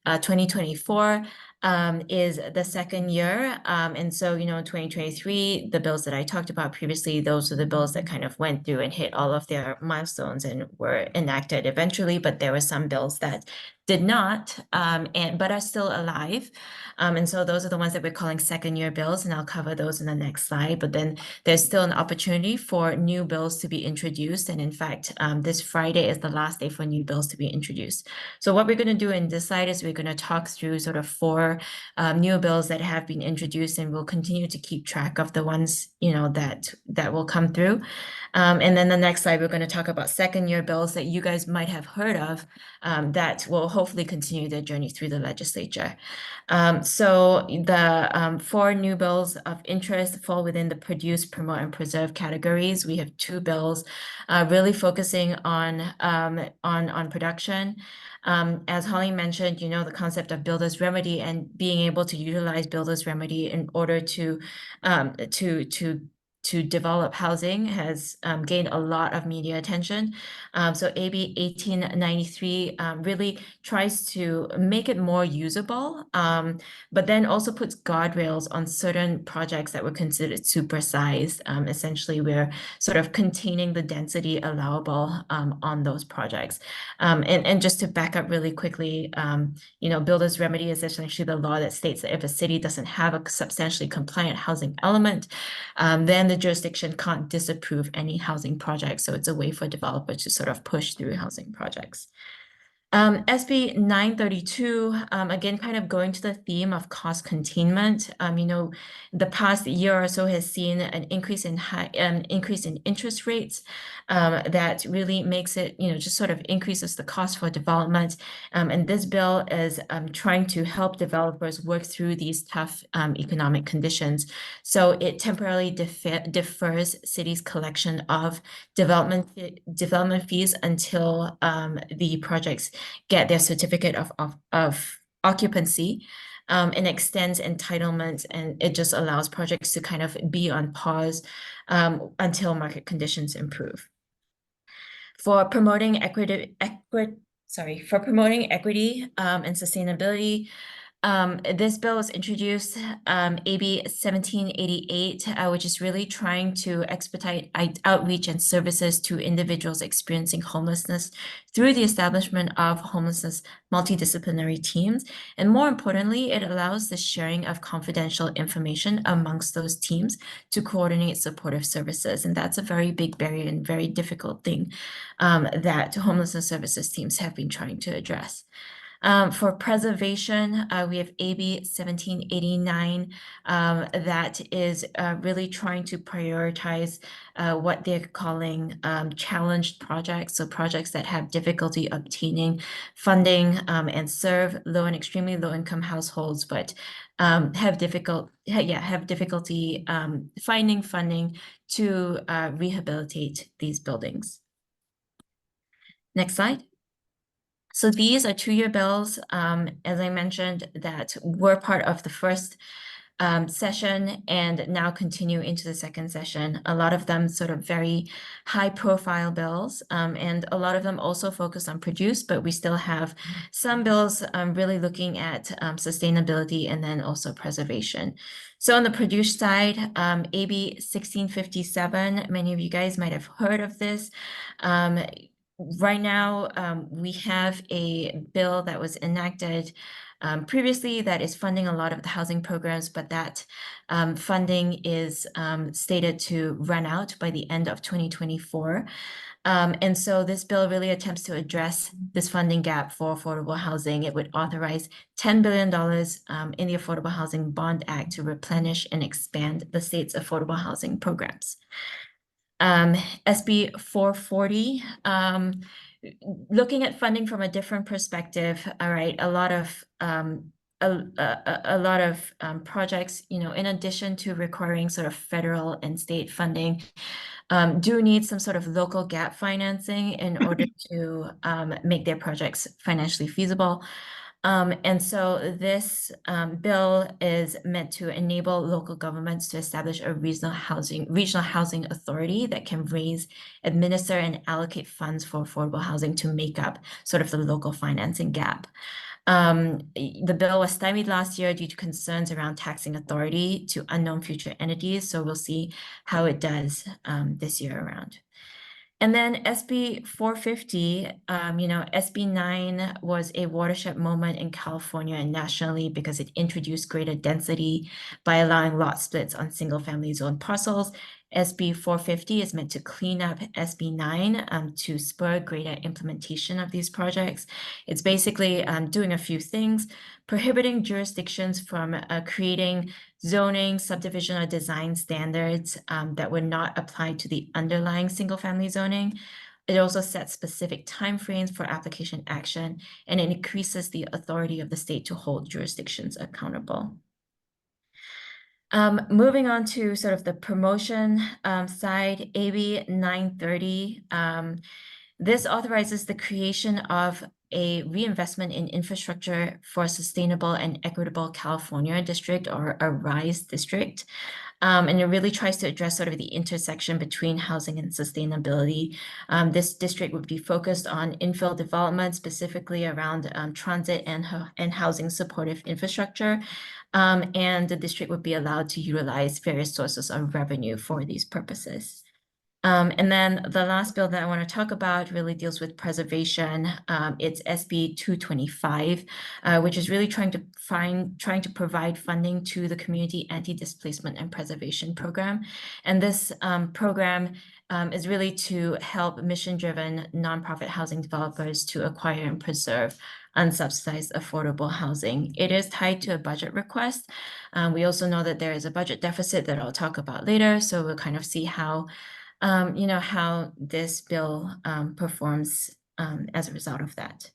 2024 is the second year. And so, you know, in 2023, the bills that I talked about previously, those are the bills that kind of went through and hit all of their milestones and were enacted eventually, but there were some bills that did not, but are still alive. And so those are the ones that we're calling second year bills, and I'll cover those in the next slide. But then there's still an opportunity for new bills to be introduced. And in fact, this Friday is the last day for new bills to be introduced. So what we're going to do in this slide is we're going to talk through sort of 4 new bills that have been introduced, and we'll continue to keep track of the ones, you know, that will come through. And then the next slide, we're going to talk about second year bills that you guys might have heard of that will hopefully continue their journey through the legislature. So the 4 new bills of interest fall within the produce, promote, and preserve categories. We have 2 bills really focusing on production. As Holly mentioned, you know, the concept of builder's remedy and being able to utilize builder's remedy in order to develop housing has gained a lot of media attention. So AB 1893 really tries to make it more usable, but then also puts guardrails on certain projects that were considered supersized. Essentially, we're sort of containing the density allowable on those projects. And just to back up really quickly, you know, builder's remedy is essentially the law that states that if a city doesn't have a substantially compliant housing element, then the jurisdiction can't disapprove any housing project. So it's a way for developers to sort of push through housing projects. SB 932, again, kind of going to the theme of cost containment. You know, the past year or so has seen an increase in interest rates that really makes it, you know, just sort of increases the cost for development. And this bill is trying to help developers work through these tough economic conditions. So it temporarily defers cities' collection of development fees until the projects get their certificate of occupancy, and extends entitlements, and it just allows projects to kind of be on pause until market conditions improve. For promoting equity and sustainability, this bill was introduced, AB 1788, which is really trying to expedite outreach and services to individuals experiencing homelessness through the establishment of homelessness multidisciplinary teams. And more importantly, it allows the sharing of confidential information amongst those teams to coordinate supportive services. And that's a very big barrier and very difficult thing that homelessness services teams have been trying to address. For preservation, we have AB 1789 that is really trying to prioritize what they're calling challenged projects. So projects that have difficulty obtaining funding and serve low and extremely low income households, but have difficulty finding funding to rehabilitate these buildings. Next slide. So these are 2-year bills, as I mentioned, that were part of the first session and now continue into the second session. A lot of them sort of very high profile bills, and a lot of them also focus on produce, but we still have some bills really looking at sustainability and then also preservation. So on the produce side, AB 1657, many of you guys might have heard of this. Right now, we have a bill that was enacted previously that is funding a lot of the housing programs, but that funding is stated to run out by the end of 2024. And so this bill really attempts to address this funding gap for affordable housing. It would authorize $10 billion in the Affordable Housing Bond Act to replenish and expand the state's affordable housing programs. SB 440, looking at funding from a different perspective. All right, a lot of projects, you know, in addition to requiring sort of federal and state funding, do need some sort of local gap financing in order to make their projects financially feasible. And so this bill is meant to enable local governments to establish a regional housing authority that can raise, administer, and allocate funds for affordable housing to make up sort of the local financing gap. The bill was stymied last year due to concerns around taxing authority to unknown future entities. So we'll see how it does this year around. And then SB 450, SB 9 was a watershed moment in California and nationally because it introduced greater density by allowing lot splits on single-family zone parcels. SB 450 is meant to clean up SB 9 to spur greater implementation of these projects. It's basically doing a few things, prohibiting jurisdictions from creating zoning, subdivision, or design standards that were not applied to the underlying single-family zoning. It also sets specific timeframes for application action, and it increases the authority of the state to hold jurisdictions accountable. Moving on to sort of the promotion side, AB 930. This authorizes the creation of a reinvestment in infrastructure for a sustainable and equitable California district, or a RISE district. And it really tries to address sort of the intersection between housing and sustainability. This district would be focused on infill development, specifically around transit and housing supportive infrastructure. And the district would be allowed to utilize various sources of revenue for these purposes. And then the last bill that I want to talk about really deals with preservation. It's SB 225, which is really trying to provide funding to the Community Anti-Displacement and Preservation Program. And this program is really to help mission-driven nonprofit housing developers to acquire and preserve unsubsidized affordable housing. It is tied to a budget request. We also know that there is a budget deficit that I'll talk about later. So we'll kind of see how how this bill performs as a result of that.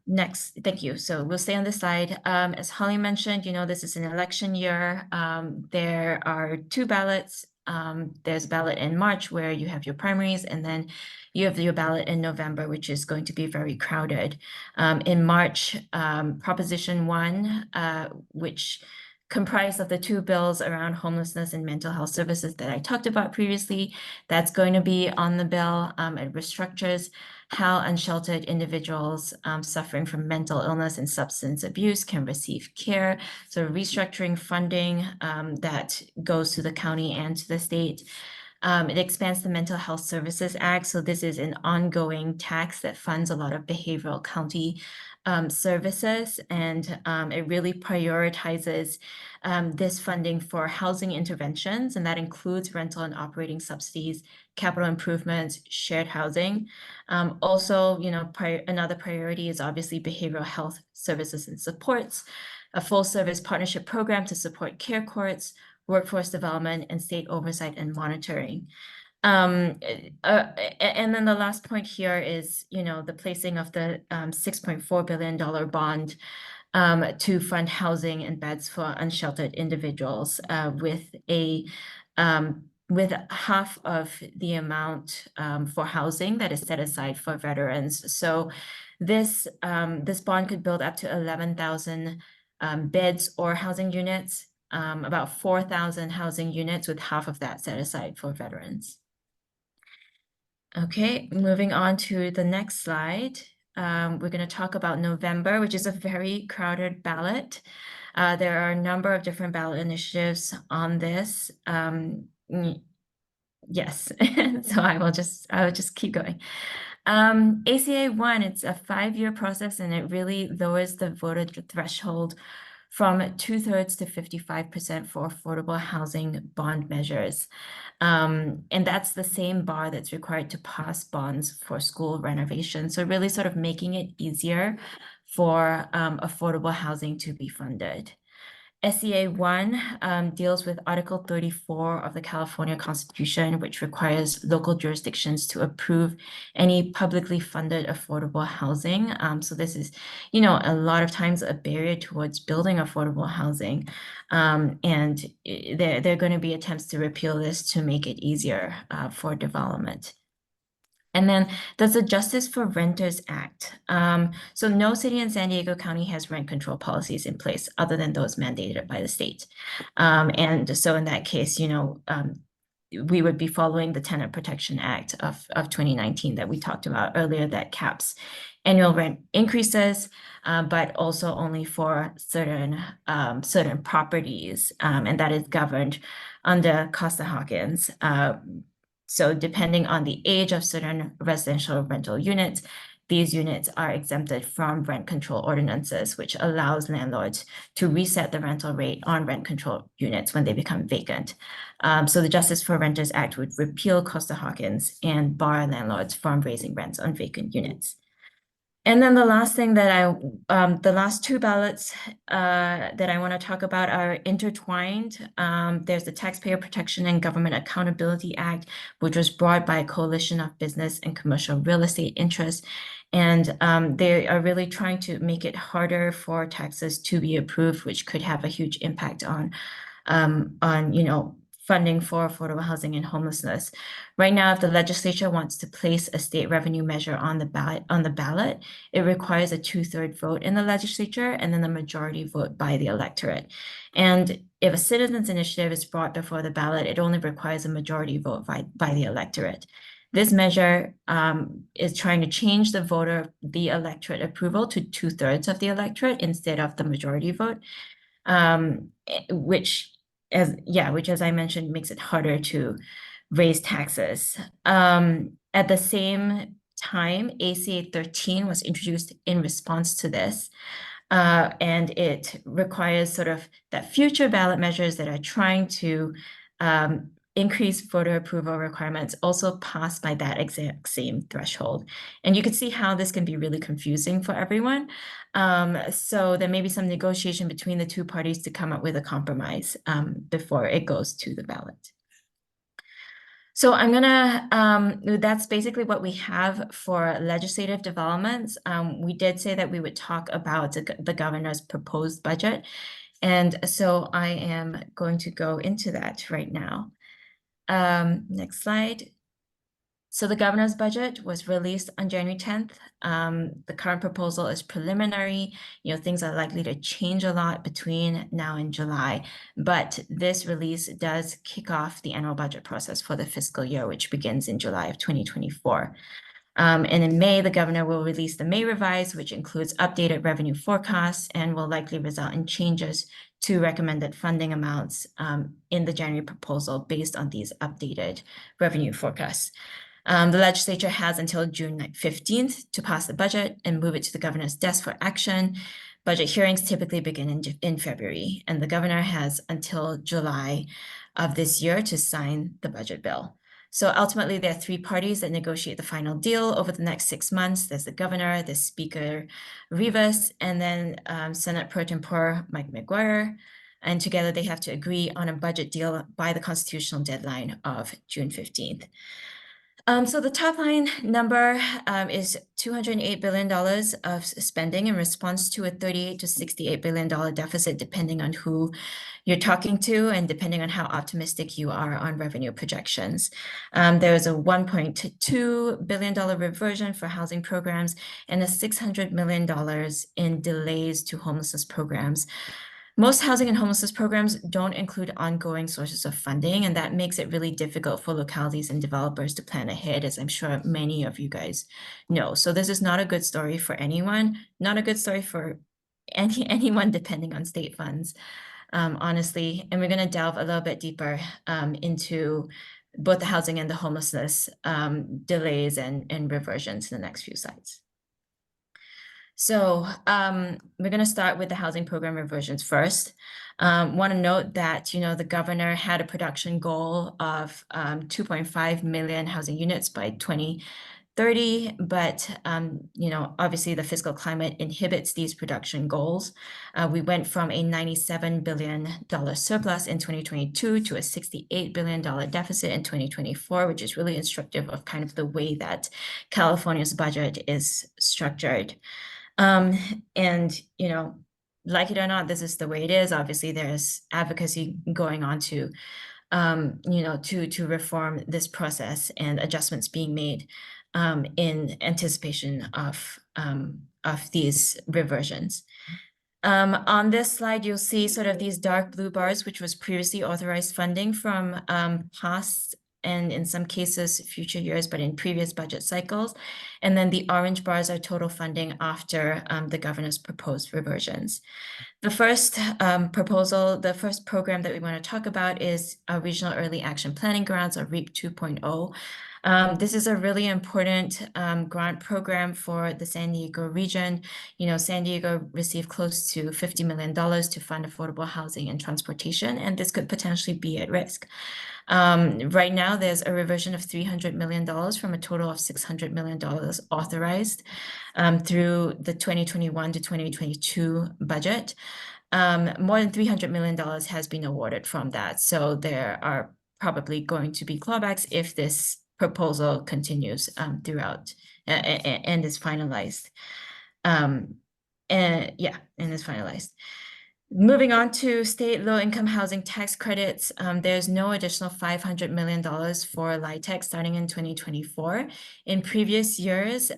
Next, thank you. So we'll stay on this slide. As Holly mentioned, this is an election year. There are two ballots. There's a ballot in March where you have your primaries, and then you have your ballot in November, which is going to be very crowded. In March, Proposition 1, which comprised of the two bills around homelessness and mental health services that I talked about previously, that's going to be on the bill. It restructures how unsheltered individuals suffering from mental illness and substance abuse can receive care. So restructuring funding that goes to the county and to the state. It expands the Mental Health Services Act. So this is an ongoing tax that funds a lot of behavioral county services, and it really prioritizes this funding for housing interventions, and that includes rental and operating subsidies, capital improvements, shared housing. Also, another priority is obviously behavioral health services and supports, a full service partnership program to support care courts, workforce development, and state oversight and monitoring. And then the last point here is, the placing of the $6.4 billion bond to fund housing and beds for unsheltered individuals with half of the amount for housing that is set aside for veterans. So this bond could build up to 11,000 beds or housing units, about 4,000 housing units, with half of that set aside for veterans. Okay, moving on to the next slide. We're going to talk about November, which is a very crowded ballot. There are a number of different ballot initiatives on this. Yes, so I will just keep going. ACA 1, it's a 5-year process, and it really lowers the voter threshold from 2/3 to 55% for affordable housing bond measures. And that's the same bar that's required to pass bonds for school renovation. So really sort of making it easier for affordable housing to be funded. SCA 1 deals with Article 34 of the California Constitution, which requires local jurisdictions to approve any publicly funded affordable housing. So this is, a lot of times a barrier towards building affordable housing. And there are going to be attempts to repeal this to make it easier for development. And then there's the Justice for Renters Act. So no city in San Diego County has rent control policies in place other than those mandated by the state. And so in that case, we would be following the Tenant Protection Act of 2019 that we talked about earlier, that caps annual rent increases, but also only for certain properties, and that is governed under Costa-Hawkins. So depending on the age of certain residential rental units, these units are exempted from rent control ordinances, which allows landlords to reset the rental rate on rent control units when they become vacant. So the Justice for Renters Act would repeal Costa-Hawkins and bar landlords from raising rents on vacant units. And then the last thing that the last two ballots that I want to talk about are intertwined. There's the Taxpayer Protection and Government Accountability Act, which was brought by a coalition of business and commercial real estate interests. And they are really trying to make it harder for taxes to be approved, which could have a huge impact on funding for affordable housing and homelessness. Right now, if the legislature wants to place a state revenue measure on the ballot, it requires a 2/3 vote in the legislature and then a majority vote by the electorate. And if a citizens initiative is brought before the ballot, it only requires a majority vote by the electorate. This measure is trying to change the electorate approval to 2/3 of the electorate instead of the majority vote, which as I mentioned, makes it harder to raise taxes. At the same time, ACA 13 was introduced in response to this, and it requires sort of that future ballot measures that are trying to increase voter approval requirements also pass by that exact same threshold. And you can see how this can be really confusing for everyone. So there may be some negotiation between the two parties to come up with a compromise before it goes to the ballot. So I'm gonna, that's basically what we have for legislative developments. We did say that we would talk about the governor's proposed budget. And so I am going to go into that right now. Next slide. So the governor's budget was released on January 10th. The current proposal is preliminary. Things are likely to change a lot between now and July, but this release does kick off the annual budget process for the fiscal year, which begins in July of 2024. And in May, the governor will release the May revise, which includes updated revenue forecasts and will likely result in changes to recommended funding amounts in the January proposal based on these updated revenue forecasts. The legislature has until June 15th to pass the budget and move it to the governor's desk for action. Budget hearings typically begin in February, and the governor has until July of this year to sign the budget bill. So ultimately, there are three parties that negotiate the final deal over the next 6 months. There's the governor, the Speaker Rivas, and then Senate Pro Tempore Mike McGuire. And together they have to agree on a budget deal by the constitutional deadline of June 15th. So the top line number is $208 billion of spending in response to a $38 to $68 billion deficit, depending on who you're talking to and depending on how optimistic you are on revenue projections. There is a $1.2 billion reversion for housing programs and a $600 million in delays to homelessness programs. Most housing and homelessness programs don't include ongoing sources of funding, and that makes it really difficult for localities and developers to plan ahead, as I'm sure many of you guys know. So this is not a good story for anyone, not a good story for anyone depending on state funds, honestly. And we're going to delve a little bit deeper into both the housing and the homelessness delays and reversions in the next few slides. So we're going to start with the housing program reversions first. Want to note that, the governor had a production goal of 2.5 million housing units by 2030, but, obviously the fiscal climate inhibits these production goals. We went from a $97 billion surplus in 2022 to a $68 billion deficit in 2024, which is really instructive of kind of the way that California's budget is structured. And, like it or not, this is the way it is. Obviously, there's advocacy going on to reform this process and adjustments being made in anticipation of these reversions. On this slide, you'll see sort of these dark blue bars, which was previously authorized funding from past and in some cases future years, but in previous budget cycles. And then the orange bars are total funding after the governor's proposed reversions. The first proposal, the first program that we want to talk about is Regional Early Action Planning Grants, or REAP 2.0. This is a really important grant program for the San Diego region. You know, San Diego received close to $50 million to fund affordable housing and transportation, and this could potentially be at risk. Right now, there's a reversion of $300 million from a total of $600 million authorized through the 2021 to 2022 budget. More than $300 million has been awarded from that. So there are probably going to be clawbacks if this proposal continues throughout and is finalized. And is finalized. Moving on to state low-income housing tax credits, there's no additional $500 million for LIHTC starting in 2024. In previous years,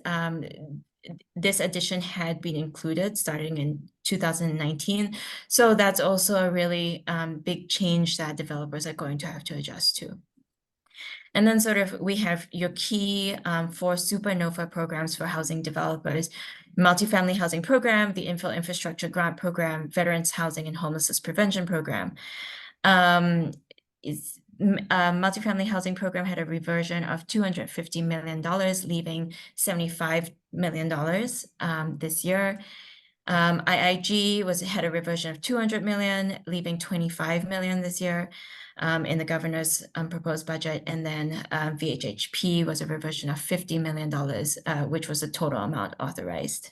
this addition had been included starting in 2019. So that's also a really big change that developers are going to have to adjust to. And then sort of we have your key 4 supernova programs for housing developers: multifamily housing program, the infill infrastructure grant program, veterans housing and homelessness prevention program. Multifamily housing program had a reversion of $250 million, leaving $75 million this year. IIG had a reversion of $200 million, leaving $25 million this year in the governor's proposed budget. And then VHHP was a reversion of $50 million, which was the total amount authorized.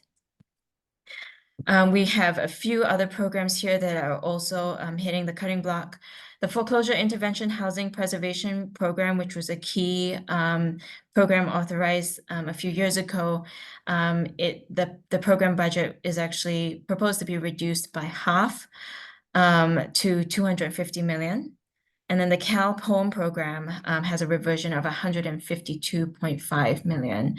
We have a few other programs here that are also hitting the cutting block. The Foreclosure Intervention Housing Preservation Program, which was a key program authorized a few years ago, the program budget is actually proposed to be reduced by half to $250 million. And then the CALP Home program has a reversion of $152.5 million.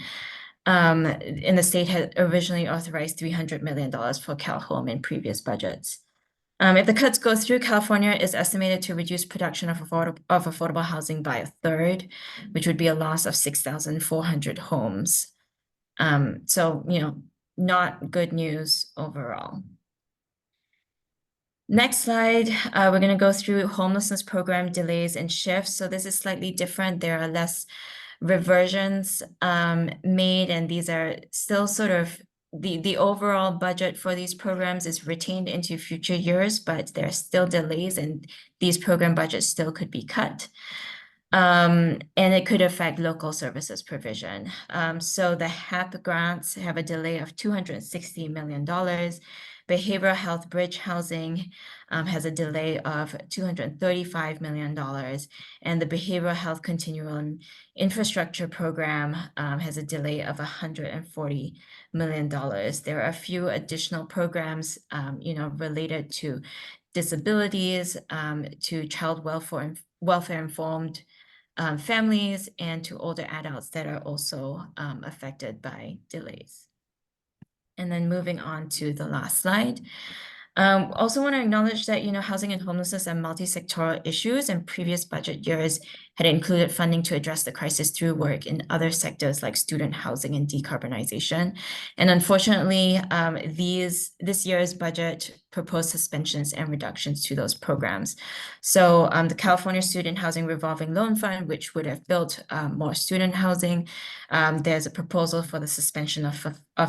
And the state had originally authorized $300 million for Cal Home in previous budgets. If the cuts go through, California is estimated to reduce production of affordable housing by 1/3, which would be a loss of 6,400 homes. So, you know, not good news overall. Next slide, we're going to go through homelessness program delays and shifts. So this is slightly different. There are less reversions made, and these are still sort of the overall budget for these programs is retained into future years, but there are still delays and these program budgets still could be cut. And it could affect local services provision. So the HAP grants have a delay of $260 million. Behavioral health bridge housing has a delay of $235 million. And the behavioral health continuum infrastructure program has a delay of $140 million. There are a few additional programs, related to disabilities, to child welfare informed families, and to older adults that are also affected by delays. And then moving on to the last slide. Also want to acknowledge that, housing and homelessness are multi-sectoral issues, and previous budget years had included funding to address the crisis through work in other sectors like student housing and decarbonization. And unfortunately, this year's budget proposed suspensions and reductions to those programs. So the California Student Housing Revolving Loan Fund, which would have built more student housing, there's a proposal for the suspension of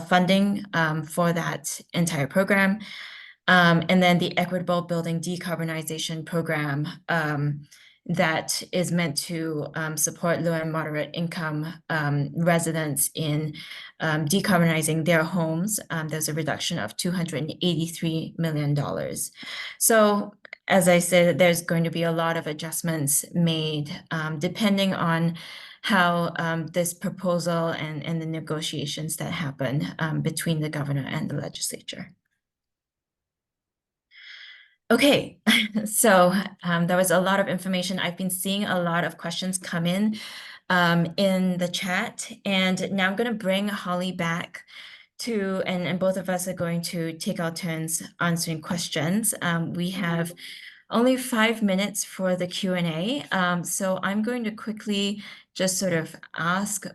funding for that entire program. And then the Equitable Building Decarbonization Program that is meant to support low and moderate income residents in decarbonizing their homes. There's a reduction of $283 million. So as I said, there's going to be a lot of adjustments made depending on how this proposal and the negotiations that happen between the governor and the legislature. Okay, so there was a lot of information. I've been seeing a lot of questions come in the chat, and now I'm going to bring Holly back to, and both of us are going to take our turns answering questions. We have only 5 minutes for the Q&A. So I'm going to quickly just sort of ask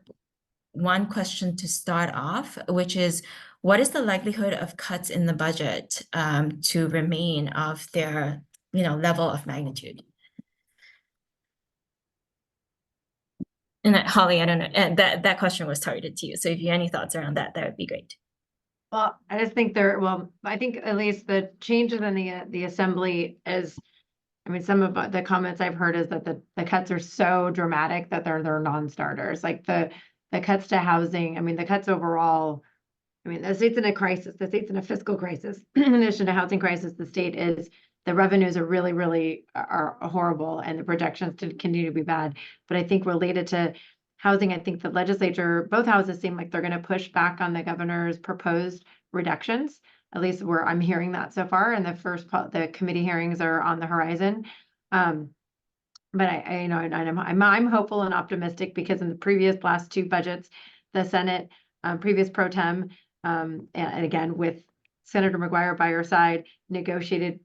one question to start off, which is, what is the likelihood of cuts in the budget to remain of their level of magnitude? And Holly, I don't know, that question was targeted to you. So if you have any thoughts around that, that would be great. Well, I just think I think at least the changes in the assembly is, I mean, some of the comments I've heard is that the cuts are so dramatic that they're non-starters. Like the cuts to housing, I mean, the cuts overall, I mean, the state's in a crisis, the state's in a fiscal crisis. In addition to housing crisis, the revenues are really are horrible, and the projections to continue to be bad. But I think related to housing, I think the legislature, both houses seem like they're going to push back on the governor's proposed reductions, at least where I'm hearing that so far. And the committee hearings are on the horizon. But I'm hopeful and optimistic because in the last two budgets, the Senate, previous pro tem, and again with Senator McGuire by her side, negotiated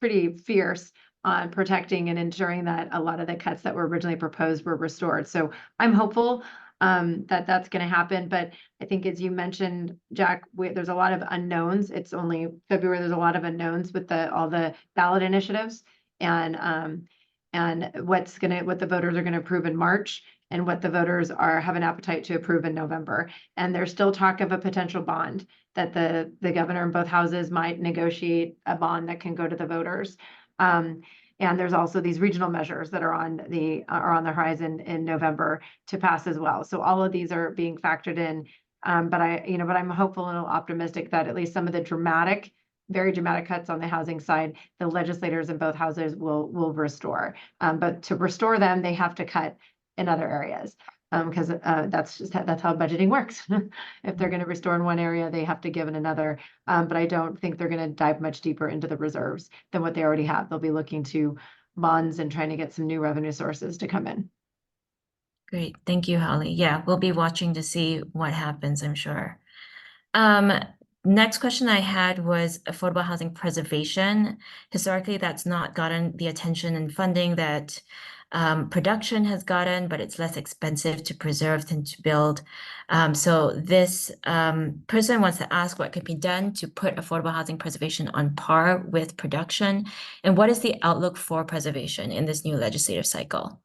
pretty fierce on protecting and ensuring that a lot of the cuts that were originally proposed were restored. So I'm hopeful that that's going to happen. But I think, as you mentioned, Jack, there's a lot of unknowns. It's only February. There's a lot of unknowns with all the ballot initiatives and what the voters are going to approve in March and what the voters have an appetite to approve in November. And there's still talk of a potential bond that the governor in both houses might negotiate a bond that can go to the voters. And there's also these regional measures that are on the horizon in November to pass as well. So all of these are being factored in. But I'm hopeful and optimistic that at least some of the very dramatic cuts on the housing side, the legislators in both houses will restore. But to restore them, they have to cut in other areas. Because that's how budgeting works. If they're going to restore in one area, they have to give in another. But I don't think they're going to dive much deeper into the reserves than what they already have. They'll be looking to bonds and trying to get some new revenue sources to come in. Great. Thank you, Holly. Yeah, we'll be watching to see what happens, I'm sure. Next question I had was affordable housing preservation. Historically, that's not gotten the attention and funding that production has gotten, but it's less expensive to preserve than to build. So this person wants to ask what could be done to put affordable housing preservation on par with production, and what is the outlook for preservation in this new legislative cycle?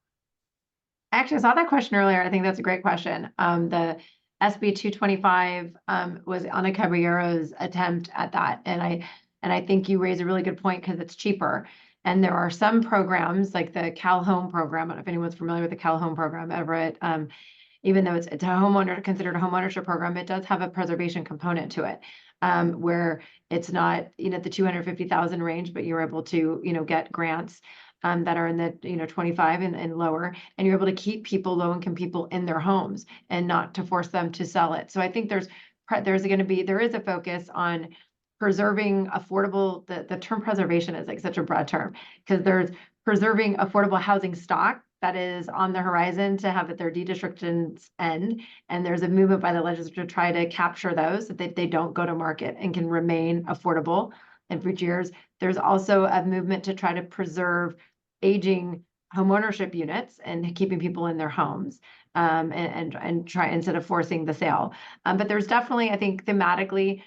Actually, I saw that question earlier. I think that's a great question. The SB 225 was Ana Caballero's attempt at that. And I think you raise a really good point because it's cheaper. And there are some programs like the Cal Home program. I don't know if anyone's familiar with the Cal Home program, Everett. Even though it's considered a homeownership program, it does have a preservation component to it, where it's not the 250,000 range, but you're able to get grants that are in the 25 and lower, and you're able to keep low-income people in their homes and not to force them to sell it. So I think there is a focus on preserving affordable. The term preservation is like such a broad term because there's preserving affordable housing stock that is on the horizon to have their de-restrictions end, and there's a movement by the legislature to try to capture those so that they don't go to market and can remain affordable in future years. There's also a movement to try to preserve aging homeownership units and keeping people in their homes, and try instead of forcing the sale. But there's definitely, I think, thematically,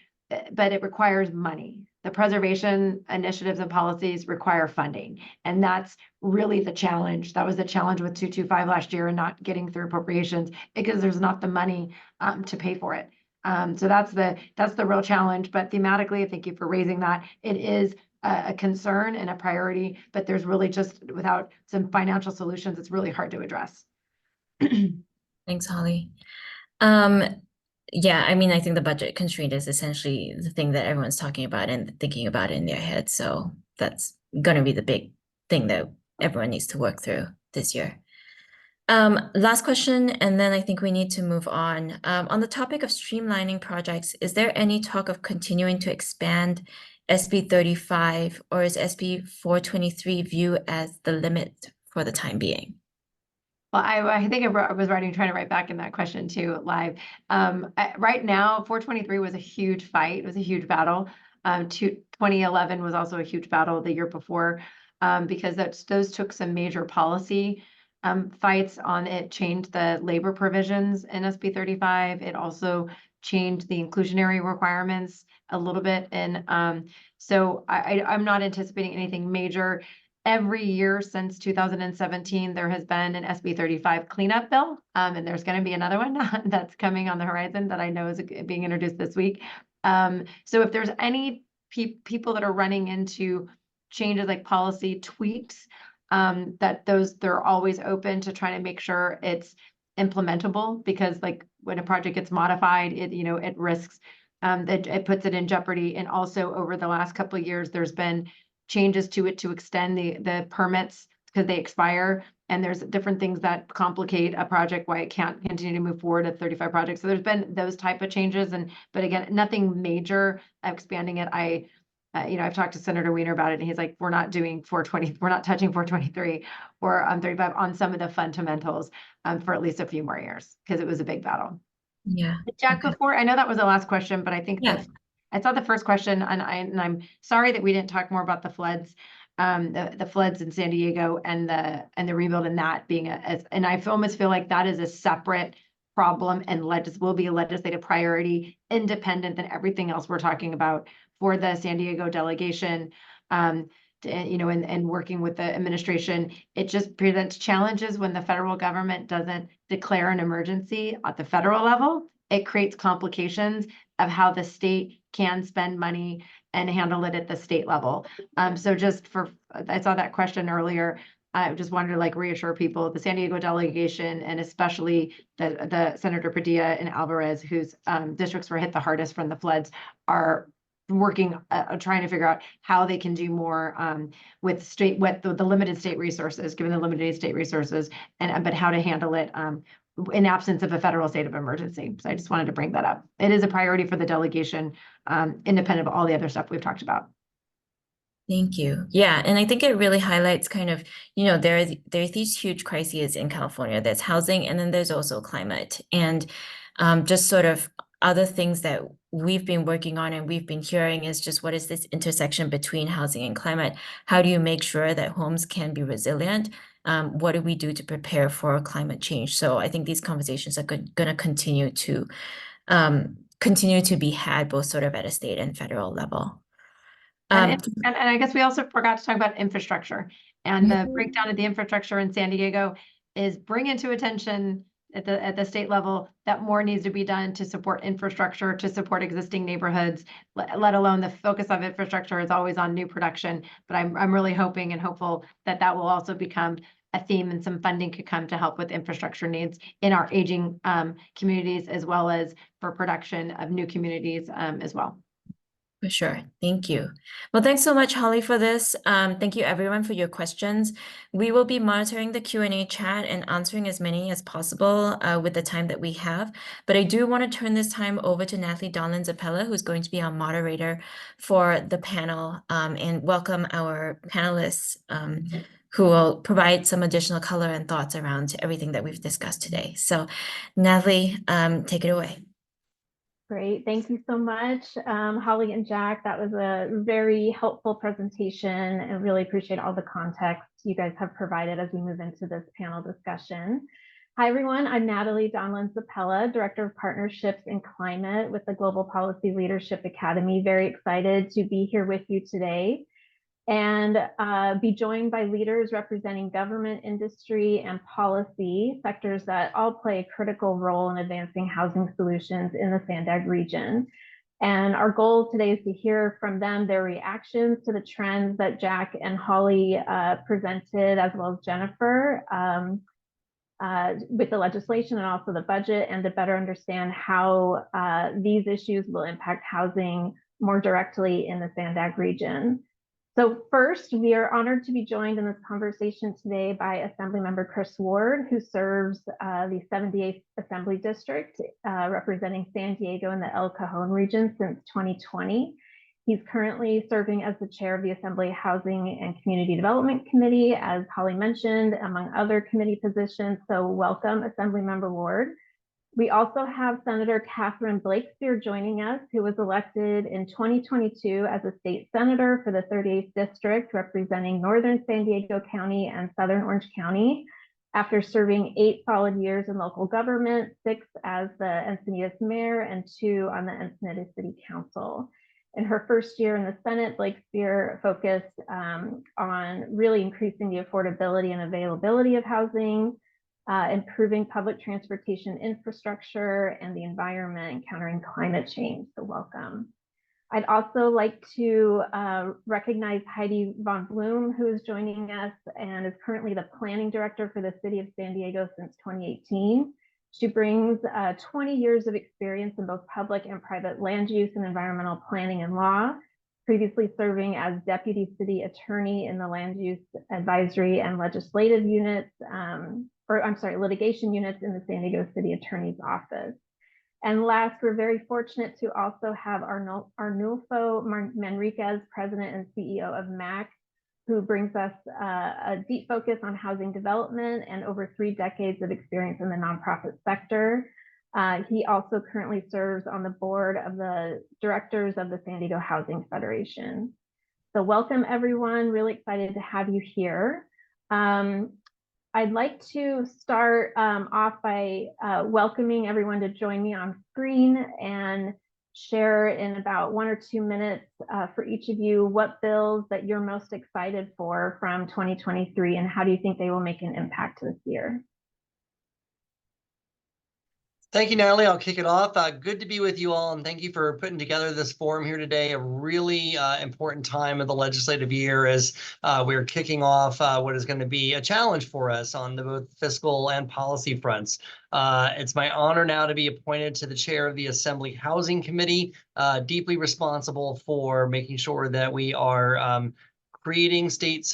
but it requires money. The preservation initiatives and policies require funding, and that's really the challenge. That was the challenge with 225 last year and not getting through appropriations because there's not the money to pay for it. So that's the real challenge. But thematically, thank you for raising that. It is a concern and a priority, but there's really just without some financial solutions, it's really hard to address. Thanks, Holly. Yeah, I mean, I think the budget constraint is essentially the thing that everyone's talking about and thinking about in their head. So that's going to be the big thing that everyone needs to work through this year. Last question, and then I think we need to move on. On the topic of streamlining projects, is there any talk of continuing to expand SB 35, or is SB 423 viewed as the limit for the time being? Well, I think I was trying to write back in that question too, live. Right now, 423 was a huge fight. It was a huge battle. 2011 was also a huge battle the year before, because those took some major policy fights on it. Changed the labor provisions in SB 35. It also changed the inclusionary requirements a little bit. And so I'm not anticipating anything major. Every year since 2017, there has been an SB 35 cleanup bill, and there's going to be another one that's coming on the horizon that I know is being introduced this week. So if there's any people that are running into changes like policy tweaks, they're always open to trying to make sure it's implementable, because like when a project gets modified, it risks that it puts it in jeopardy. And also over the last couple of years, there's been changes to it to extend the permits because they expire, and there's different things that complicate a project why it can't continue to move forward at 35 projects. So there's been those type of changes, but again, nothing major expanding it. I've talked to Senator Wiener about it, and he's like, we're not doing 420, we're not touching 423 or 35 on some of the fundamentals for at least a few more years, because it was a big battle. Yeah. Jack, Okay. before, I know that was the last question, but I think Yeah. that I saw the first question, and I'm sorry that we didn't talk more about the floods, the floods in San Diego and the rebuild, and that being and I almost feel like that is a separate problem and will be a legislative priority, independent than everything else we're talking about for the San Diego delegation. And working with the administration, it just presents challenges when the federal government doesn't declare an emergency at the federal level. It creates complications of how the state can spend money and handle it at the state level. So I saw that question earlier. I just wanted to reassure people, the San Diego delegation, and especially the Senator Padilla and Alvarez, whose districts were hit the hardest from the floods, are working, trying to figure out how they can do more with the limited state resources, given the limited state resources, but how to handle it in absence of a federal state of emergency. So I just wanted to bring that up. It is a priority for the delegation, independent of all the other stuff we've talked about. Thank you. Yeah, and I think it really highlights kind of, there's these huge crises in California. There's housing, and then there's also climate, and just sort of other things that we've been working on and we've been hearing is just, what is this intersection between housing and climate? How do you make sure that homes can be resilient? What do we do to prepare for climate change? So I think these conversations are going to continue to be had both sort of at a state and federal level. And I guess we also forgot to talk about infrastructure, and the breakdown of the infrastructure in San Diego is bring into attention at the state level that more needs to be done to support infrastructure, to support existing neighborhoods, let alone the focus of infrastructure is always on new production. But I'm really hoping and hopeful that will also become a theme, and some funding could come to help with infrastructure needs in our aging communities, as well as for production of new communities as well. For sure. Thank you. Well, thanks so much, Holly, for this. Thank you, everyone, for your questions. We will be monitoring the Q&A chat and answering as many as possible with the time that we have. But I do want to turn this time over to Natalie Donlin-Zappella, who's going to be our moderator for the panel, and welcome our panelists who will provide some additional color and thoughts around everything that we've discussed today. So, Natalie, take it away. Great. Thank you so much, Holly and Jack. That was a very helpful presentation. I really appreciate all the context you guys have provided as we move into this panel discussion. Hi, everyone. I'm Natalie Donlin-Zappella, Director of Partnerships and Climate with the Global Policy Leadership Academy. Very excited to be here with you today and be joined by leaders representing government, industry, and policy sectors that all play a critical role in advancing housing solutions in the SANDAG region. And our goal today is to hear from them their reactions to the trends that Jack and Holly presented, as well as Jennifer, with the legislation and also the budget, and to better understand how these issues will impact housing more directly in the SANDAG region. So first, we are honored to be joined in this conversation today by Assemblymember Chris Ward, who serves the 78th Assembly District, representing San Diego and the El Cajon region since 2020. He's currently serving as the chair of the Assembly Housing and Community Development Committee, as Holly mentioned, among other committee positions. So welcome, Assemblymember Ward. We also have Senator Catherine Blakespear joining us, who was elected in 2022 as a state senator for the 38th District, representing Northern San Diego County and Southern Orange County, after serving 8 solid years in local government, 6 as the Encinitas mayor and 2 on the Encinitas City Council. In her first year in the Senate, Blakespear focused on really increasing the affordability and availability of housing, improving public transportation infrastructure and the environment, and countering climate change. So welcome. I'd also like to recognize Heidi Vonblum, who is joining us and is currently the planning director for the city of San Diego since 2018. She brings 20 years of experience in both public and private land use and environmental planning and law, previously serving as deputy city attorney in the land use advisory and legislative units, litigation units in the San Diego City Attorney's Office. And last, we're very fortunate to also have Arnulfo Manriquez, President and CEO of MAAC, who brings us a deep focus on housing development and over 3 decades of experience in the nonprofit sector. He also currently serves on the board of the directors of the San Diego Housing Federation. So welcome, everyone. Really excited to have you here. I'd like to start off by welcoming everyone to join me on screen and share in about 1 or 2 minutes for each of you what bills that you're most excited for from 2023 and how do you think they will make an impact this year. Thank you, Natalie. I'll kick it off. Good to be with you all, and thank you for putting together this forum here today. A really important time of the legislative year as we're kicking off what is going to be a challenge for us on the both fiscal and policy fronts. It's my honor now to be appointed to the chair of the Assembly Housing Committee, deeply responsible for making sure that we are creating state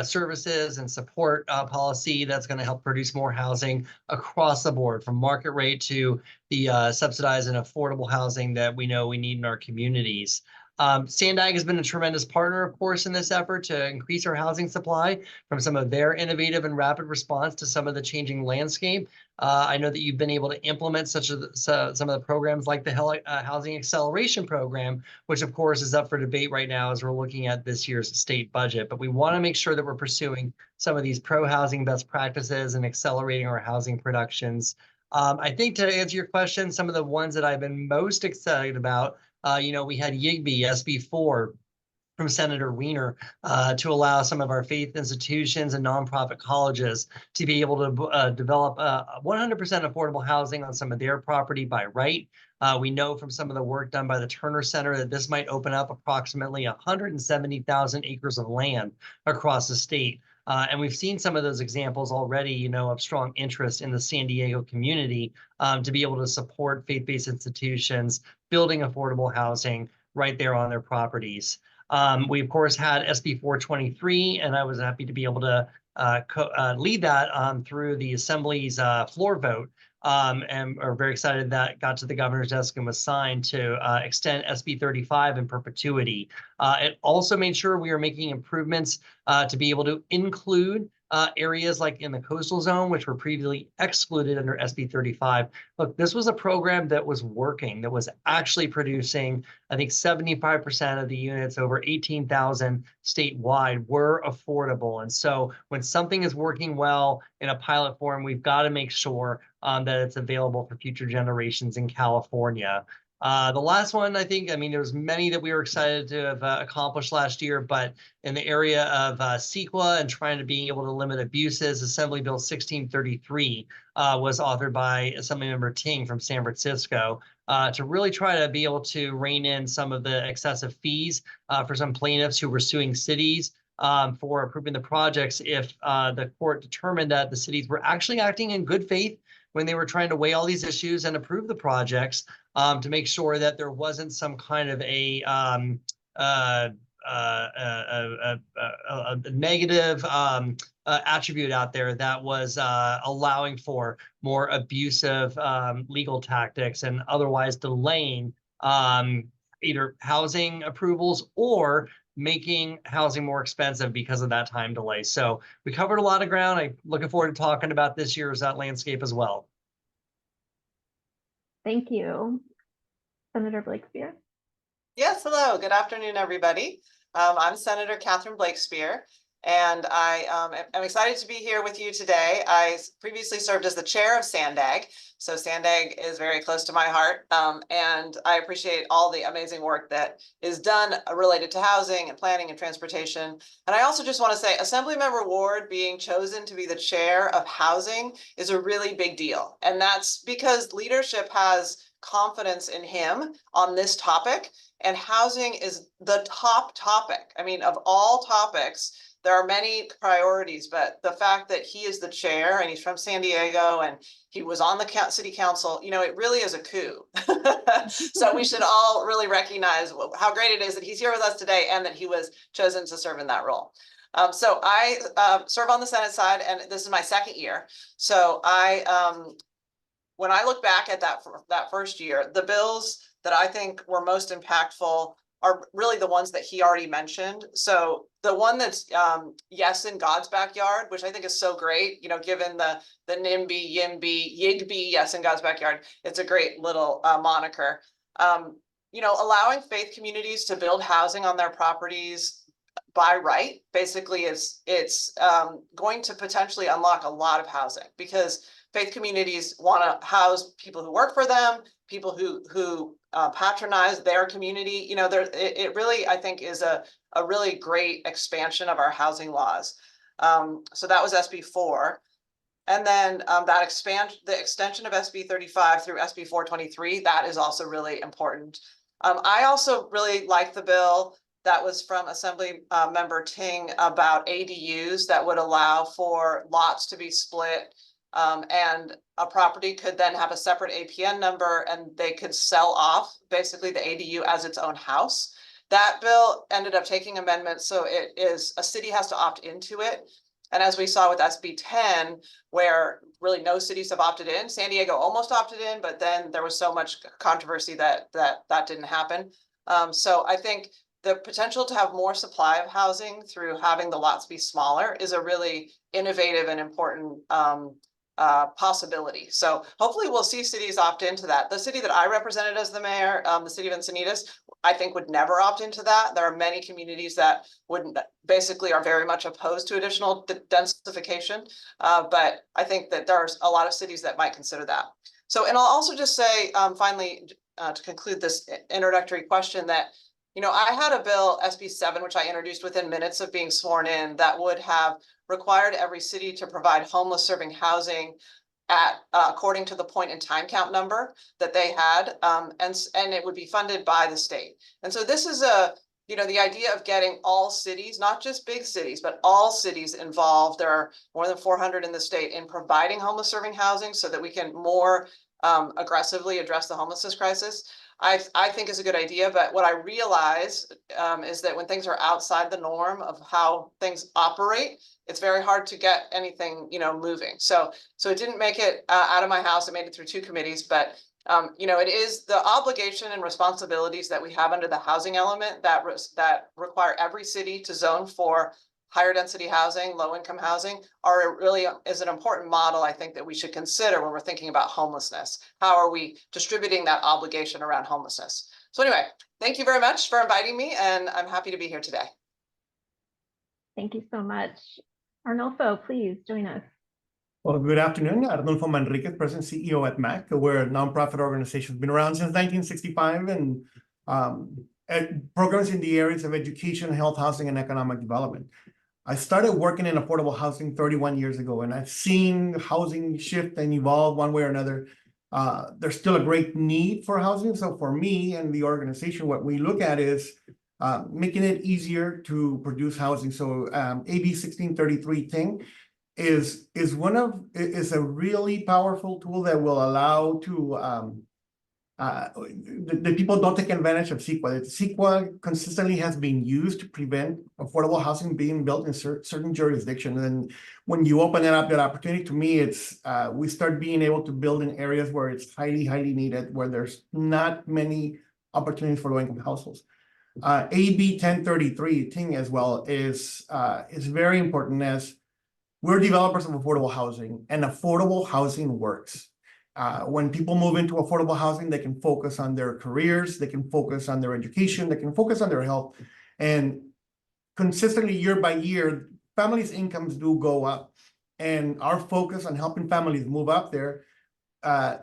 services and support policy that's going to help produce more housing across the board, from market rate to the subsidized and affordable housing that we know we need in our communities. SANDAG has been a tremendous partner, of course, in this effort to increase our housing supply from some of their innovative and rapid response to some of the changing landscape. I know that you've been able to implement some of the programs like the Housing Acceleration Program, which of course is up for debate right now as we're looking at this year's state budget. But we want to make sure that we're pursuing some of these pro-housing best practices and accelerating our housing productions. I think to answer your question, some of the ones that I've been most excited about, we had YIGBY, SB4, from Senator Wiener to allow some of our faith institutions and nonprofit colleges to be able to develop 100% affordable housing on some of their property by right. We know from some of the work done by the Turner Center that this might open up approximately 170,000 acres of land across the state. And we've seen some of those examples already, of strong interest in the San Diego community to be able to support faith-based institutions building affordable housing right there on their properties. We, of course, had SB 423, and I was happy to be able to lead that through the Assembly's floor vote. And are very excited that got to the governor's desk and was signed to extend SB 35 in perpetuity. It also made sure we are making improvements to be able to include areas like in the coastal zone, which were previously excluded under SB 35. Look, this was a program that was working, that was actually producing, I think 75% of the units, over 18,000 statewide, were affordable. And so when something is working well in a pilot form, we've got to make sure that it's available for future generations in California. The last one, I think, there's many that we were excited to have accomplished last year, but in the area of CEQA and trying to be able to limit abuses, Assembly Bill 1633 was authored by Assemblymember Ting from San Francisco to really try to be able to rein in some of the excessive fees for some plaintiffs who were suing cities for approving the projects if the court determined that the cities were actually acting in good faith when they were trying to weigh all these issues and approve the projects to make sure that there wasn't some kind of a negative attribute out there that was allowing for more abusive legal tactics and otherwise delaying either housing approvals or making housing more expensive because of that time delay. So we covered a lot of ground. I'm looking forward to talking about this year's landscape as well. Thank you. Senator Blakespear. Yes, hello. Good afternoon, everybody. I'm Senator Catherine Blakespear, and I am excited to be here with you today. I previously served as the chair of SANDAG, so SANDAG is very close to my heart, and I appreciate all the amazing work that is done related to housing and planning and transportation. And I also just want to say Assemblymember Ward being chosen to be the chair of housing is a really big deal, and that's because leadership has confidence in him on this topic. And housing is the top topic. I mean, of all topics, there are many priorities, but the fact that he is the chair and he's from San Diego and he was on the city council, you know, it really is a coup. So we should all really recognize how great it is that he's here with us today and that he was chosen to serve in that role. So I serve on the Senate side, and this is my second year. So when I look back at that first year, the bills that I think were most impactful are really the ones that he already mentioned. So the one that's yes in God's backyard, which I think is so great, you know, given the NIMBY, YIMBY, YIGBY, yes in God's backyard, it's a great little moniker. You know, allowing faith communities to build housing on their properties by right, basically it's going to potentially unlock a lot of housing, because faith communities want to house people who work for them, people who patronize their community. You know, it really, I think, is a really great expansion of our housing laws. So that was SB 4. And then the extension of SB 35 through SB 423, that is also really important. I also really like the bill that was from Assembly Member Ting about ADUs that would allow for lots to be split. And a property could then have a separate APN number and they could sell off basically the ADU as its own house. That bill ended up taking amendments, so a city has to opt into it. And as we saw with SB 10, where really no cities have opted in, San Diego almost opted in, but then there was so much controversy that didn't happen. So I think the potential to have more supply of housing through having the lots be smaller is a really innovative and important possibility. So hopefully we'll see cities opt into that. The city that I represented as the mayor, the city of Encinitas, I think would never opt into that. There are many communities that wouldn't, basically are very much opposed to additional densification. But I think that there's a lot of cities that might consider that. So, and I'll also just say, finally, to conclude this introductory question, that, you know, I had a bill, SB 7, which I introduced within minutes of being sworn in, that would have required every city to provide homeless serving housing at according to the point in time count number that they had, and it would be funded by the state. And so this is you know, the idea of getting all cities, not just big cities, but all cities involved. There are more than 400 in the state in providing homeless serving housing so that we can more aggressively address the homelessness crisis. I think is a good idea, but what I realize is that when things are outside the norm of how things operate, it's very hard to get anything, you know, moving. So it didn't make it out of my house. It made it through 2 committees, but you know, it is the obligation and responsibilities that we have under the housing element that require every city to zone for higher density housing, low income housing, is an important model, I think, that we should consider when we're thinking about homelessness. How are we distributing that obligation around homelessness? So anyway, thank you very much for inviting me, and I'm happy to be here today. Thank you so much. Arnulfo, please join us. Well, good afternoon. Arnulfo Manriquez, President and CEO at MAAC. We're a nonprofit organization, been around since 1965, and programs in the areas of education, health, housing, and economic development. I started working in affordable housing 31 years ago, and I've seen housing shift and evolve one way or another. There's still a great need for housing. So for me and the organization, what we look at is making it easier to produce housing. So AB 1633 thing is a really powerful tool that will allow to the people don't take advantage of CEQA. CEQA consistently has been used to prevent affordable housing being built in certain jurisdictions. And when you open it up, that opportunity, to me, it's we start being able to build in areas where it's highly, highly needed, where there's not many opportunities for low-income households. AB 1033 thing as well is very important, as we're developers of affordable housing, and affordable housing works. When people move into affordable housing, they can focus on their careers, they can focus on their education, they can focus on their health. And consistently, year by year, families' incomes do go up. And our focus on helping families move up there,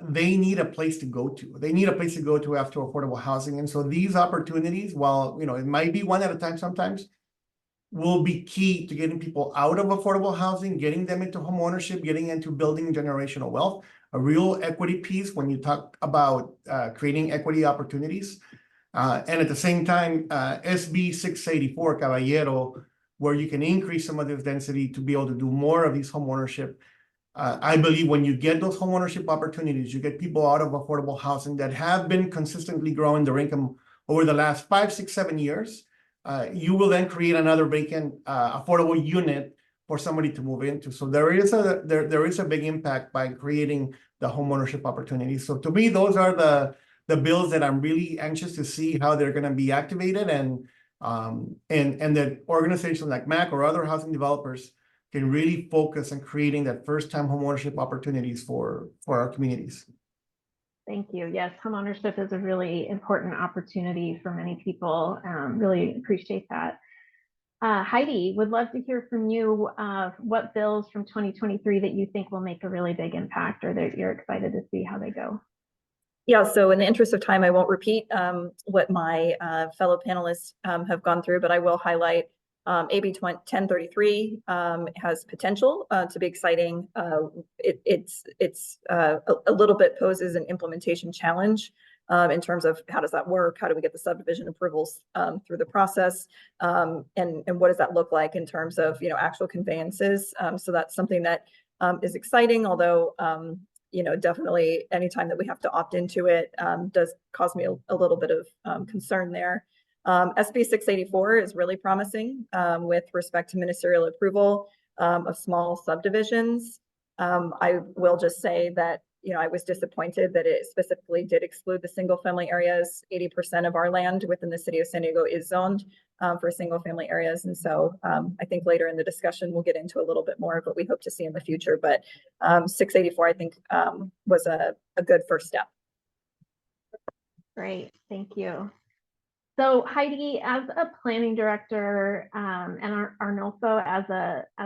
they need a place to go to. They need a place to go to after affordable housing. And so these opportunities, while it might be one at a time sometimes, will be key to getting people out of affordable housing, getting them into homeownership, getting into building generational wealth, a real equity piece when you talk about creating equity opportunities. And at the same time, SB 684, Caballero, where you can increase some of this density to be able to do more of these homeownership. I believe when you get those homeownership opportunities, you get people out of affordable housing that have been consistently growing their income over the last 5, 6, 7 years. You will then create another vacant affordable unit for somebody to move into. So there is a big impact by creating the homeownership opportunities. So to me, those are the bills that I'm really anxious to see how they're going to be activated, and that organizations like MAAC or other housing developers can really focus on creating that first-time homeownership opportunities for our communities. Thank you. Yes, homeownership is a really important opportunity for many people. Really appreciate that. Heidi, would love to hear from you. What bills from 2023 that you think will make a really big impact, or that you're excited to see how they go? Yeah, so in the interest of time, I won't repeat what my fellow panelists have gone through, but I will highlight AB 1033 has potential to be exciting. It's a little bit poses an implementation challenge in terms of how does that work? How do we get the subdivision approvals through the process? And what does that look like in terms of actual conveyances? So that's something that is exciting, although definitely anytime that we have to opt into it does cause me a little bit of concern there. SB 684 is really promising with respect to ministerial approval of small subdivisions. I will just say that I was disappointed that it specifically did exclude the single family areas. 80% of our land within the city of San Diego is zoned for single family areas. And so I think later in the discussion, we'll get into a little bit more of what we hope to see in the future. But 684, I think, was a good first step. Great, thank you. So Heidi, as a planning director and Arnulfo as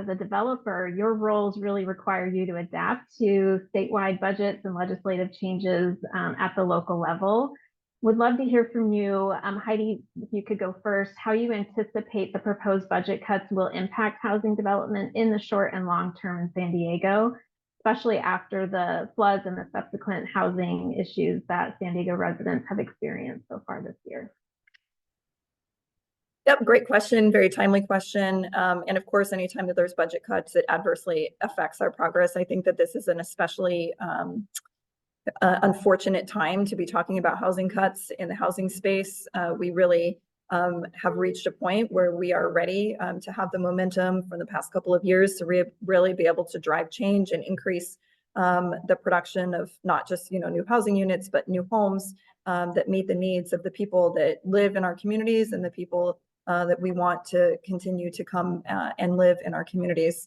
a developer, your roles really require you to adapt to statewide budgets and legislative changes at the local level. Would love to hear from you, Heidi, if you could go first, how you anticipate the proposed budget cuts will impact housing development in the short and long term in San Diego, especially after the floods and the subsequent housing issues that San Diego residents have experienced so far this year. Yep, great question, very timely question. And of course, anytime that there's budget cuts, it adversely affects our progress. I think that this is an especially unfortunate time to be talking about housing cuts in the housing space. We really have reached a point where we are ready to have the momentum from the past couple of years to really be able to drive change and increase the production of not just new housing units, but new homes that meet the needs of the people that live in our communities and the people that we want to continue to come and live in our communities.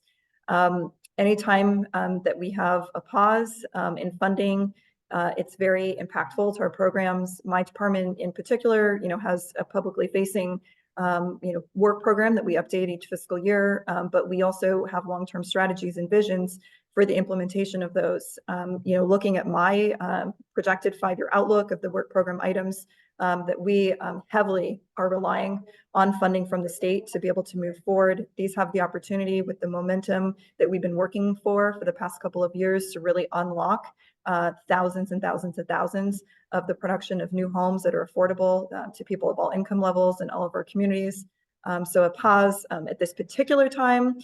Anytime that we have a pause in funding, it's very impactful to our programs. My department in particular, has a publicly facing, work program that we update each fiscal year, but we also have long-term strategies and visions for the implementation of those. Looking at my projected 5-year outlook of the work program items that we heavily are relying on funding from the state to be able to move forward. These have the opportunity with the momentum that we've been working for the past couple of years to really unlock thousands and thousands and thousands of the production of new homes that are affordable to people of all income levels in all of our communities. So a pause at this particular time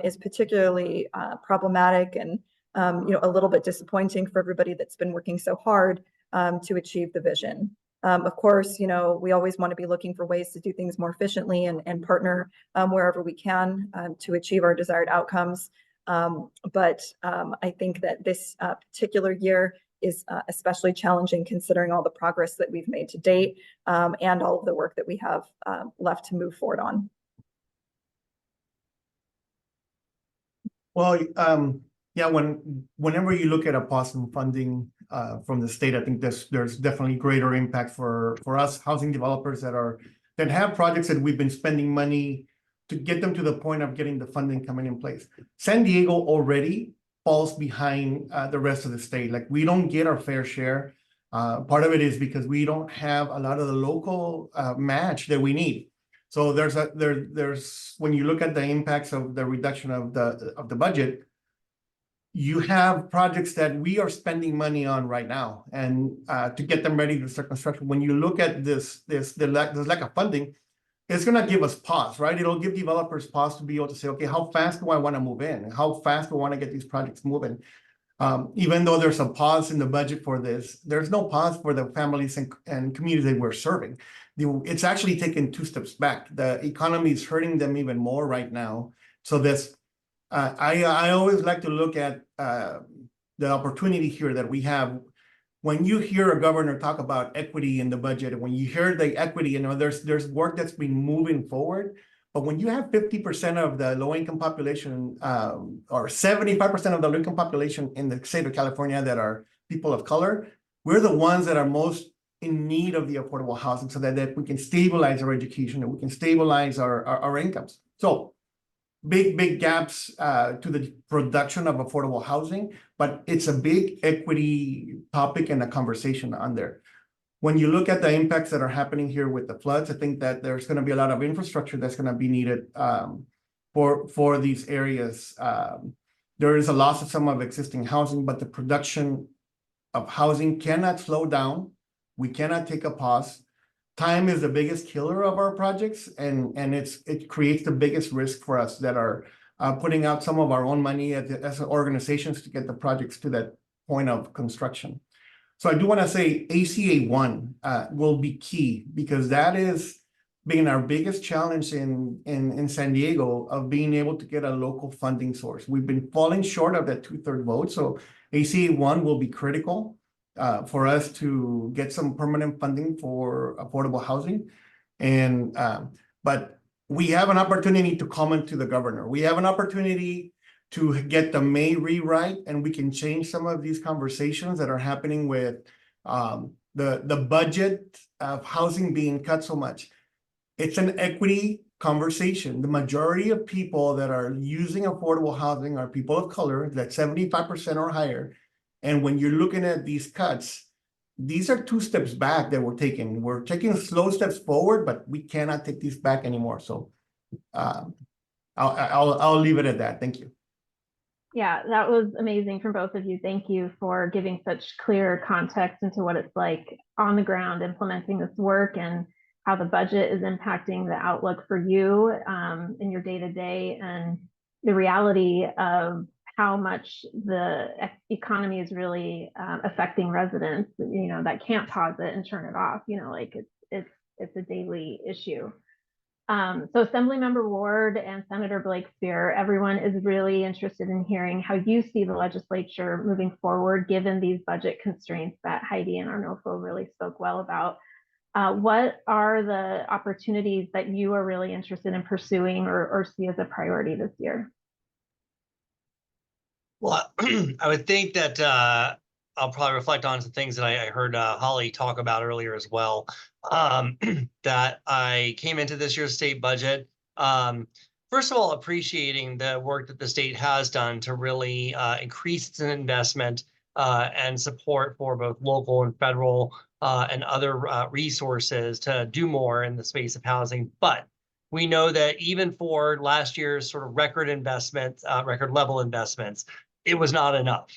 is particularly problematic and a little bit disappointing for everybody that's been working so hard to achieve the vision. Of course, we always want to be looking for ways to do things more efficiently and partner wherever we can to achieve our desired outcomes. But I think that this particular year is especially challenging considering all the progress that we've made to date and all of the work that we have left to move forward on. Well, yeah, whenever you look at a pause in funding, from the state. I think there's definitely greater impact for us housing developers that have projects that we've been spending money to get them to the point of getting the funding coming in place. San Diego already falls behind the rest of the state. Like, we don't get our fair share. Part of it is because we don't have a lot of the local match that we need. So there's when you look at the impacts of the reduction of the budget, you have projects that we are spending money on right now, and to get them ready to start construction. When you look at this lack of funding, it's going to give us pause, right? It'll give developers pause to be able to say, okay, how fast do I want to move in? How fast do I want to get these projects moving? Even though there's a pause in the budget for this, there's no pause for the families and communities that we're serving. It's actually taken 2 steps back. The economy is hurting them even more right now. So this, I always like to look at the opportunity here that we have. When you hear a governor talk about equity in the budget, and when you hear the equity, there's work that's been moving forward. But when you have 50% of the low-income population, or 75% of the low-income population in the state of California that are people of color, we're the ones that are most in need of the affordable housing, so that we can stabilize our education, and we can stabilize our incomes. So big gaps to the production of affordable housing, but it's a big equity topic and a conversation on there. When you look at the impacts that are happening here with the floods, I think that there's going to be a lot of infrastructure that's going to be needed for these areas. There is a loss of some of existing housing, but the production of housing cannot slow down. We cannot take a pause. Time is the biggest killer of our projects, and it creates the biggest risk for us that are putting out some of our own money as organizations to get the projects to that point of construction. So I do want to say ACA 1 will be key, because that is being our biggest challenge in San Diego of being able to get a local funding source. We've been falling short of that 2/3 vote. So ACA 1 will be critical for us to get some permanent funding for affordable housing. And but we have an opportunity to comment to the governor. We have an opportunity to get the May rewrite, and we can change some of these conversations that are happening with the budget of housing being cut so much. It's an equity conversation. The majority of people that are using affordable housing are people of color, that 75% or higher. And when you're looking at these cuts, these are 2 steps back that we're taking. We're taking slow steps forward, but we cannot take these back anymore. So I'll leave it at that. Thank you. Yeah, that was amazing from both of you. Thank you for giving such clear context into what it's like on the ground implementing this work, and how the budget is impacting the outlook for you in your day-to-day, and the reality of how much the economy is really affecting residents, that can't pause it and turn it off. Like it's a daily issue. So Assemblymember Ward and Senator Blakespear, everyone is really interested in hearing how you see the legislature moving forward, given these budget constraints that Heidi and Arnulfo really spoke well about. What are the opportunities that you are really interested in pursuing or see as a priority this year? Well, I would think that I'll probably reflect on some things that I heard Holly talk about earlier as well. That I came into this year's state budget, first of all, appreciating the work that the state has done to really increase its investment and support for both local and federal and other resources to do more in the space of housing. But we know that even for last year's sort of record level investments, it was not enough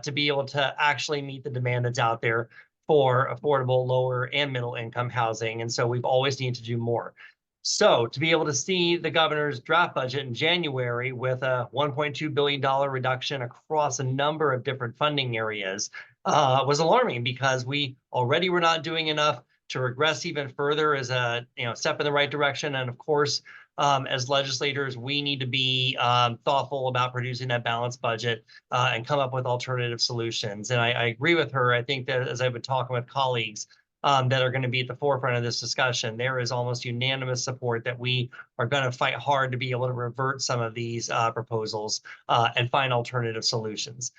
to be able to actually meet the demand that's out there for affordable, lower and middle income housing. And so we've always needed to do more. So to be able to see the governor's draft budget in January with a $1.2 billion reduction across a number of different funding areas was alarming, because we already were not doing enough. To regress even further is a step in the right direction. And of course, as legislators, we need to be thoughtful about producing that balanced budget and come up with alternative solutions. And I agree with her. I think that as I've been talking with colleagues, that are going to be at the forefront of this discussion. There is almost unanimous support that we are going to fight hard to be able to revert some of these proposals and find alternative solutions.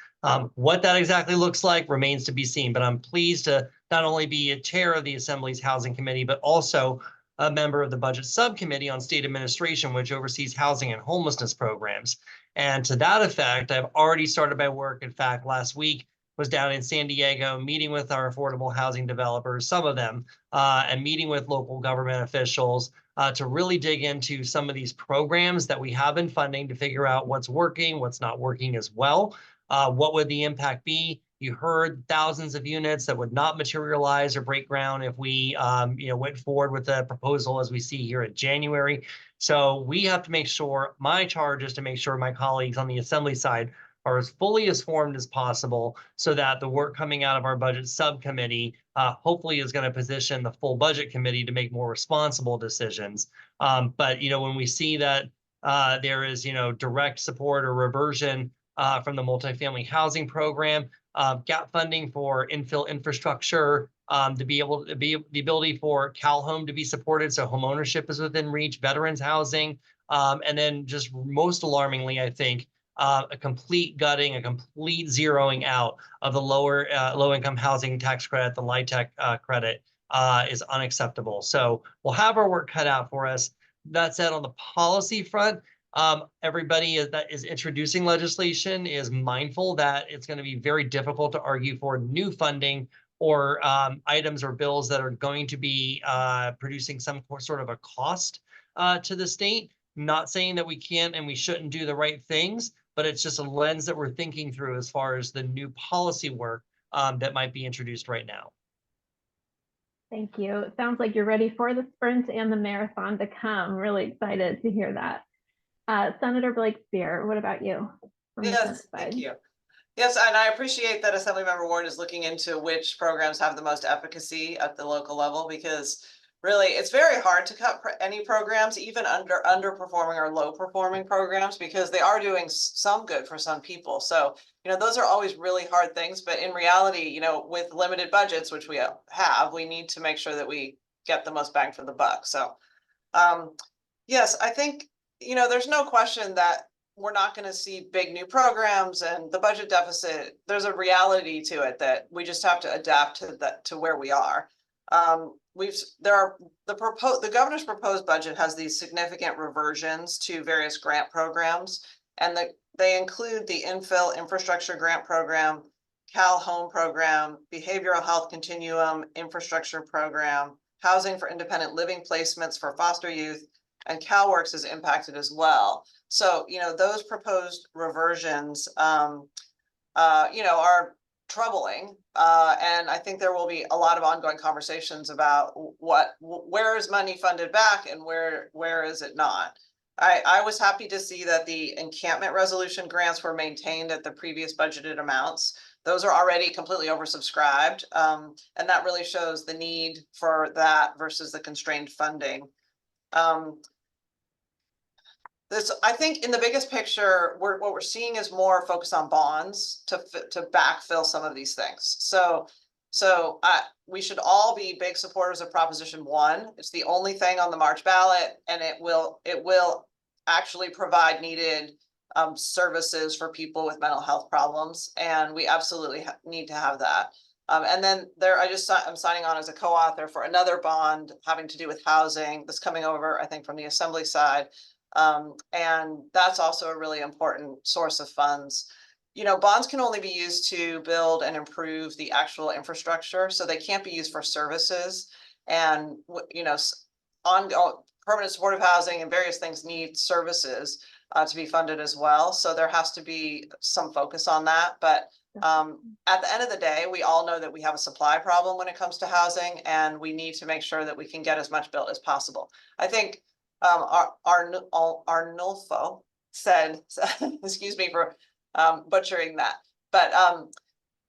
What that exactly looks like remains to be seen, but I'm pleased to not only be a chair of the Assembly's Housing Committee, but also a member of the Budget Subcommittee on State Administration, which oversees housing and homelessness programs. And to that effect, I've already started my work. In fact, last week was down in San Diego, meeting with our affordable housing developers, some of them, and meeting with local government officials to really dig into some of these programs that we have been funding to figure out what's working, what's not working as well. What would the impact be? You heard thousands of units that would not materialize or break ground if we went forward with the proposal as we see here in January. So we have to make sure, my charge is to make sure my colleagues on the Assembly side are as fully informed as possible so that the work coming out of our budget subcommittee hopefully is going to position the full budget committee to make more responsible decisions. But when we see that there is direct support or reversion from the multifamily housing program, gap funding for infill infrastructure, the ability for Cal Home to be supported, so home ownership is within reach, veterans housing, and then just most alarmingly, I think, a complete gutting, a complete zeroing out of the low-income housing tax credit, the LIHTC credit, is unacceptable. So we'll have our work cut out for us. That said, on the policy front, everybody that is introducing legislation is mindful that it's going to be very difficult to argue for new funding or items or bills that are going to be producing some sort of a cost to the state. Not saying that we can't and we shouldn't do the right things, but it's just a lens that we're thinking through as far as the new policy work that might be introduced right now. Thank you. It sounds like you're ready for the sprint and the marathon to come. Really excited to hear that. Senator Blakespear, what about you? Yes, thank you. Yes, and I appreciate that Assemblymember Ward is looking into which programs have the most efficacy at the local level, because really it's very hard to cut any programs, even underperforming or low performing programs, because they are doing some good for some people. So, those are always really hard things. But in reality, with limited budgets, which we have, we need to make sure that we get the most bang for the buck. So, yes, I think, there's no question that we're not going to see big new programs and the budget deficit. There's a reality to it that we just have to adapt to where we are. The governor's proposed budget has these significant reversions to various grant programs, and they include the Infill Infrastructure Grant Program, Cal Home Program, Behavioral Health Continuum Infrastructure Program, Housing for Independent Living Placements for Foster Youth, and CalWorks is impacted as well. So, those proposed reversions, are troubling. And I think there will be a lot of ongoing conversations about where is money funded back and where is it not. I was happy to see that the encampment resolution grants were maintained at the previous budgeted amounts. Those are already completely oversubscribed. And that really shows the need for that versus the constrained funding. I think in the biggest picture, what we're seeing is more focus on bonds to backfill some of these things. So we should all be big supporters of Proposition 1. It's the only thing on the March ballot, and it will actually provide needed services for people with mental health problems, and we absolutely need to have that. And then I'm signing on as a co-author for another bond having to do with housing that's coming over, I think, from the Assembly side. And that's also a really important source of funds. Bonds can only be used to build and improve the actual infrastructure, so they can't be used for services. And, ongoing permanent supportive housing and various things need services to be funded as well. So there has to be some focus on that. But at the end of the day, we all know that we have a supply problem when it comes to housing, and we need to make sure that we can get as much built as possible. I think Arnulfo said, excuse me for butchering that, but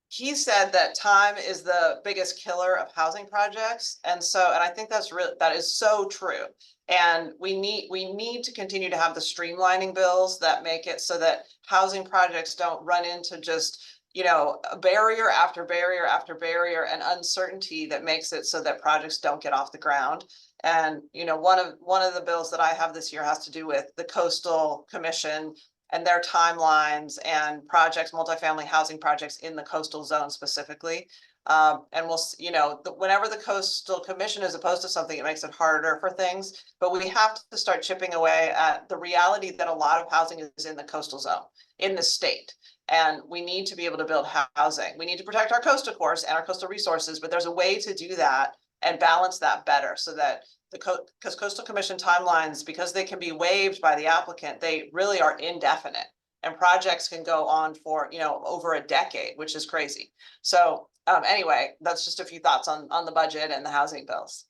he said that time is the biggest killer of housing projects, and I think that is so true. And we need to continue to have the streamlining bills that make it so that housing projects don't run into just barrier after barrier after barrier and uncertainty that makes it so that projects don't get off the ground. And, one of the bills that I have this year has to do with the Coastal Commission and their timelines and projects, multifamily housing projects in the coastal zone specifically. And whenever the Coastal Commission is opposed to something, it makes it harder for things. But we have to start chipping away at the reality that a lot of housing is in the coastal zone, in the state. And we need to be able to build housing. We need to protect our coast, of course, and our coastal resources, but there's a way to do that and balance that better so that because Coastal Commission timelines, because they can be waived by the applicant, they really are indefinite, and projects can go on for, over a decade, which is crazy. So anyway, that's just a few thoughts on the budget and the housing bills.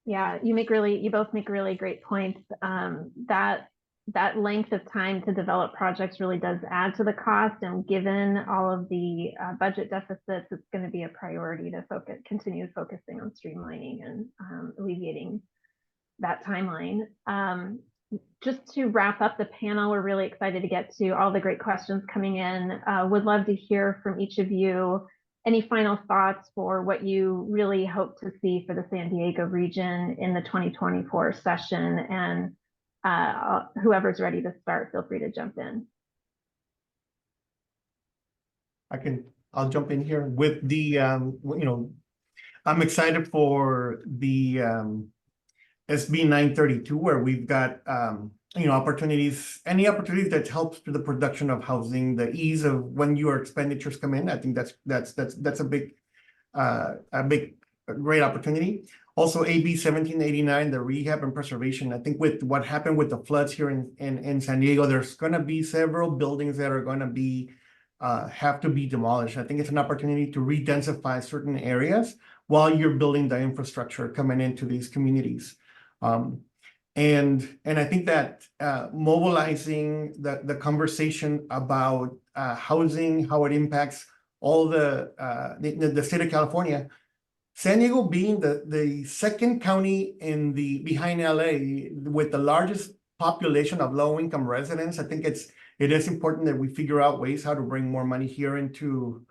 Yeah, you both make really great points. That length of time to develop projects really does add to the cost, and given all of the budget deficits, it's going to be a priority to continue focusing on streamlining and alleviating that timeline. Just to wrap up the panel, we're really excited to get to all the great questions coming in. Would love to hear from each of you any final thoughts for what you really hope to see for the San Diego region in the 2024 session, and whoever's ready to start, feel free to jump in. I'll jump in here with the, I'm excited for the SB 932, where we've got, opportunities, any opportunities that helps to the production of housing, the ease of when your expenditures come in. I think that's a big, great opportunity. Also, AB 1789, the rehab and preservation. I think with what happened with the floods here in San Diego, there's going to be several buildings that are going to be have to be demolished. I think it's an opportunity to re-densify certain areas while you're building the infrastructure coming into these communities. And I think that mobilizing the conversation about housing, how it impacts all the state of California. San Diego being the second county behind LA with the largest population of low-income residents, I think it is important that we figure out ways how to bring more money here into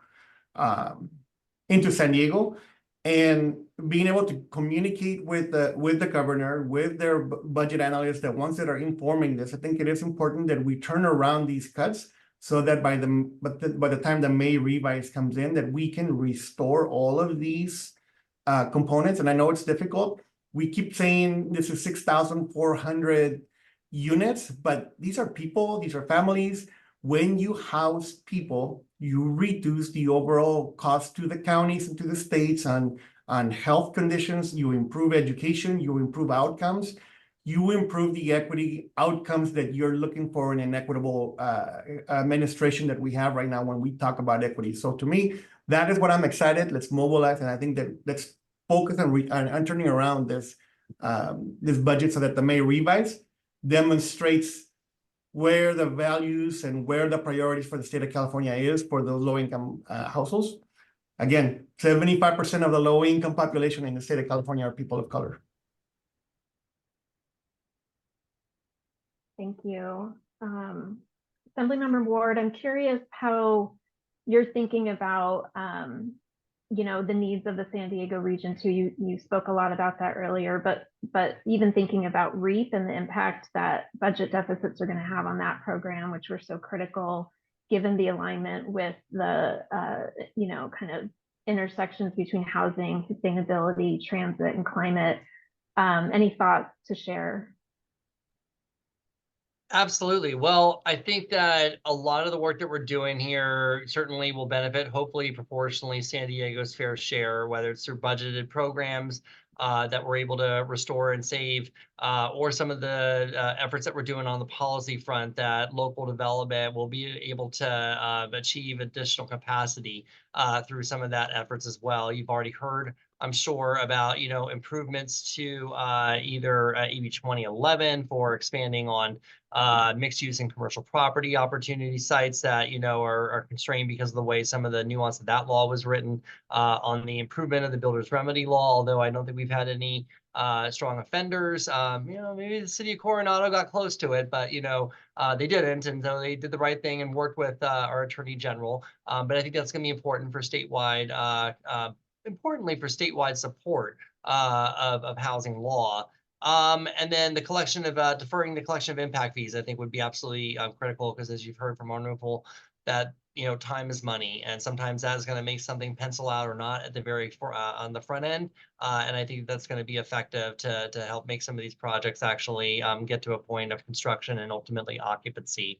San Diego, and being able to communicate with the governor, with their budget analysts, the ones that are informing this. I think it is important that we turn around these cuts so that by the time the May revise comes in, that we can restore all of these components. And I know it's difficult. We keep saying this is 6,400 units, but these are people, these are families. When you house people, you reduce the overall cost to the counties and to the states on health conditions. You improve education, you improve outcomes, you improve the equity outcomes that you're looking for in an equitable administration that we have right now when we talk about equity. So to me, that is what I'm excited. Let's mobilize, and I think that let's focus on turning around this budget so that the May revise demonstrates where the values and where the priorities for the state of California is for those low-income households. Again, 75% of the low-income population in the state of California are people of color. Thank you. Assemblymember Ward, I'm curious how you're thinking about the needs of the San Diego region too. You spoke a lot about that earlier, but even thinking about REAP and the impact that budget deficits are going to have on that program, which were so critical, given the alignment with the kind of intersections between housing, sustainability, transit, and climate. Any thoughts to share? Absolutely. Well, I think that a lot of the work that we're doing here certainly will benefit, hopefully proportionally, San Diego's fair share, whether it's through budgeted programs that we're able to restore and save, or some of the efforts that we're doing on the policy front, that local development will be able to achieve additional capacity through some of that efforts as well. You've already heard I'm sure, about, improvements to either EB 2011 for expanding on mixed use and commercial property opportunity sites that, are constrained because of the way some of the nuance of that law was written, on the improvement of the builder's remedy law, although I don't think we've had any strong offenders. Maybe the city of Coronado got close to it, but, they didn't. And so they did the right thing and worked with our attorney general. But I think that's going to be important for statewide, importantly for statewide support of housing law. And then the collection of deferring the collection of impact fees, I think, would be absolutely critical, because as you've heard from Arnulfo, that time is money, and sometimes that is going to make something pencil out or not at the on the front end. And I think that's going to be effective to help make some of these projects actually get to a point of construction and ultimately occupancy.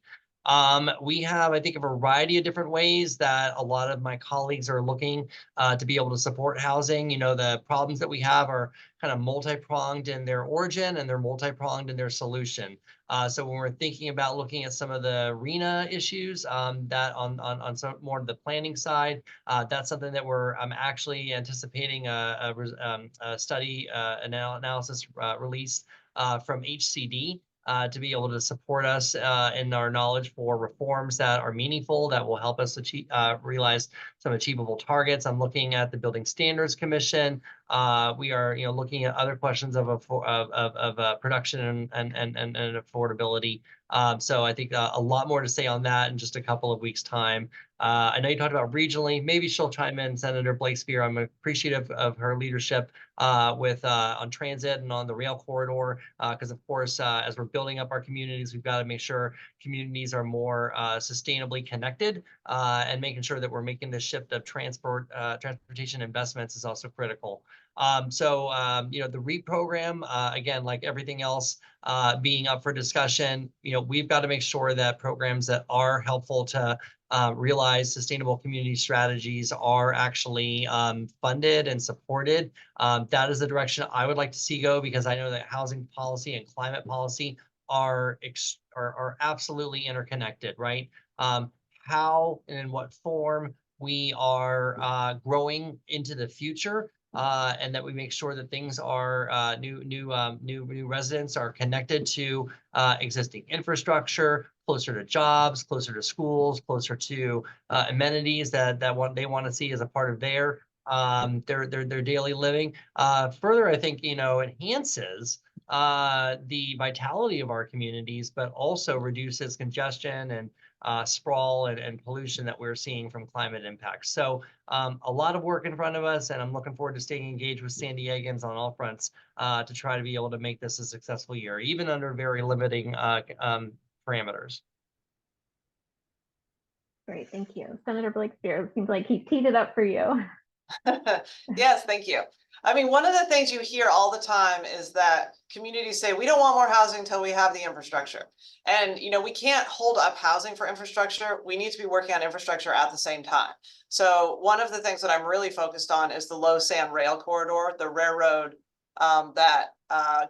We have, I think, a variety of different ways that a lot of my colleagues are looking to be able to support housing. The problems that we have are kind of multi-pronged in their origin, and they're multi-pronged in their solution. So when we're thinking about looking at some of the RENA issues, that on some more of the planning side, that's something that we're actually anticipating a study analysis release from HCD. To be able to support us in our knowledge for reforms that are meaningful, that will help us achieve, realize some achievable targets. I'm looking at the Building Standards Commission. We are, looking at other questions of production and affordability. So I think a lot more to say on that in just a couple of weeks' time. I know you talked about regionally. Maybe she'll chime in, Senator Blakespear. I'm appreciative of her leadership on transit and on the rail corridor, because of course, as we're building up our communities, we've got to make sure communities are more sustainably connected, and making sure that we're making the shift of transportation investments is also critical. The REAP program, again, like everything else, being up for discussion, we've got to make sure that programs that are helpful to realize sustainable community strategies are actually funded and supported. That is the direction I would like to see go, because I know that housing policy and climate policy are absolutely interconnected, right? How and in what form we are growing into the future, and that we make sure that things are new residents are connected to existing infrastructure, closer to jobs, closer to schools, closer to amenities that they want to see as a part of their daily living. Further, I think, enhances the vitality of our communities, but also reduces congestion and sprawl and pollution that we're seeing from climate impacts. So a lot of work in front of us, and I'm looking forward to staying engaged with San Diegans on all fronts to try to be able to make this a successful year, even under very limiting parameters. Great, thank you. Senator Blakespear, it seems like he teed it up for you. Yes, thank you. I mean, one of the things you hear all the time is that communities say, we don't want more housing until we have the infrastructure. And, we can't hold up housing for infrastructure. We need to be working on infrastructure at the same time. So one of the things that I'm really focused on is the low sand rail corridor, the railroad that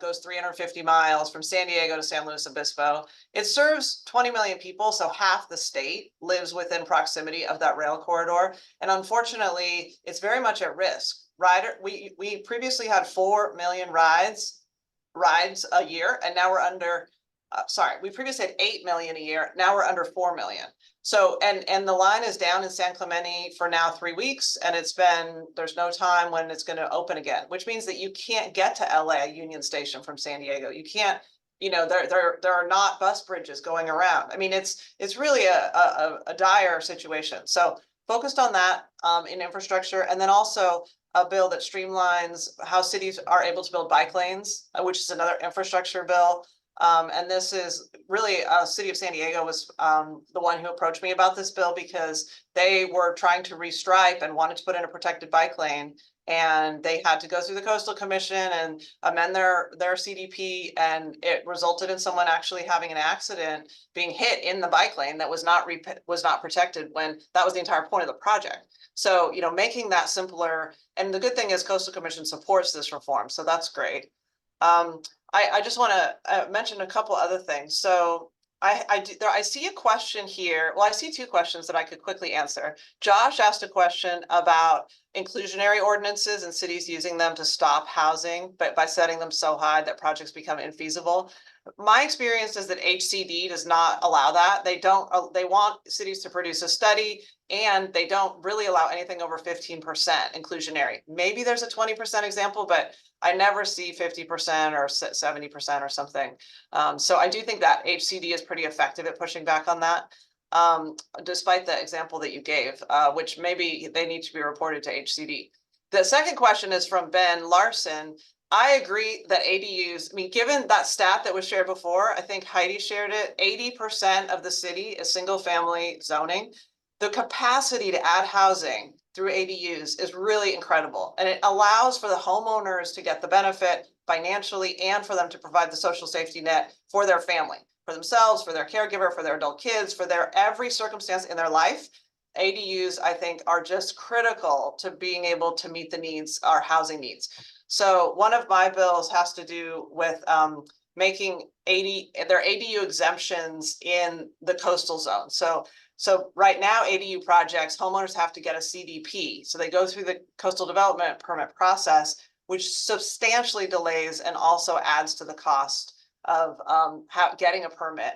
goes 350 miles from San Diego to San Luis Obispo. It serves 20 million people, so half the state lives within proximity of that rail corridor. And unfortunately, it's very much at risk. We previously had 4 million rides a year, and now we're under, we previously had 8 million a year. Now we're under 4 million. So, and the line is down in San Clemente for now 3 weeks, and there's no time when it's going to open again, which means that you can't get to LA Union Station from San Diego. You can't, there are not bus bridges going around. I mean, it's really a dire situation. So focused on that in infrastructure, and then also a bill that streamlines how cities are able to build bike lanes, which is another infrastructure bill. And this is really, City of San Diego was the one who approached me about this bill, because they were trying to restripe and wanted to put in a protected bike lane. And they had to go through the Coastal Commission and amend their CDP, and it resulted in someone actually having an accident, being hit in the bike lane that was not protected, when that was the entire point of the project. So, making that simpler. And the good thing is Coastal Commission supports this reform, so that's great. I just want to mention a couple other things. So I see a question here. Well, I see two questions that I could quickly answer. Josh asked a question about inclusionary ordinances and cities using them to stop housing, but by setting them so high that projects become infeasible. My experience is that HCD does not allow that. They want cities to produce a study, and they don't really allow anything over 15% inclusionary. Maybe there's a 20% example, but I never see 50% or 70% or something. So I do think that HCD is pretty effective at pushing back on that, despite the example that you gave, which maybe they need to be reported to HCD. The second question is from Ben Larson. I agree that ADUs, I mean, given that stat that was shared before, I think Heidi shared it, 80% of the city is single family zoning. The capacity to add housing through ADUs is really incredible. And it allows for the homeowners to get the benefit financially and for them to provide the social safety net for their family, for themselves, for their caregiver, for their adult kids, for their every circumstance in their life. ADUs, I think, are just critical to being able to meet the needs, our housing needs. So one of my bills has to do with making their ADU exemptions in the coastal zone. So right now, ADU projects, homeowners have to get a CDP. So they go through the coastal development permit process, which substantially delays and also adds to the cost of getting a permit.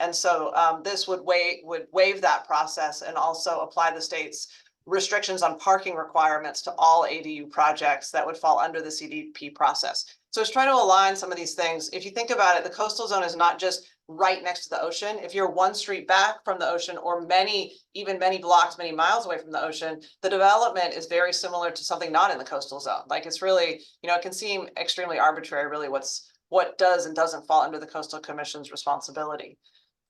And so this would waive that process and also apply the state's restrictions on parking requirements to all ADU projects that would fall under the CDP process. So it's trying to align some of these things. If you think about it, the coastal zone is not just right next to the ocean. If you're one street back from the ocean, or many blocks, many miles away from the ocean, the development is very similar to something not in the coastal zone. Like, it's really, it can seem extremely arbitrary, really, what does and doesn't fall under the Coastal Commission's responsibility.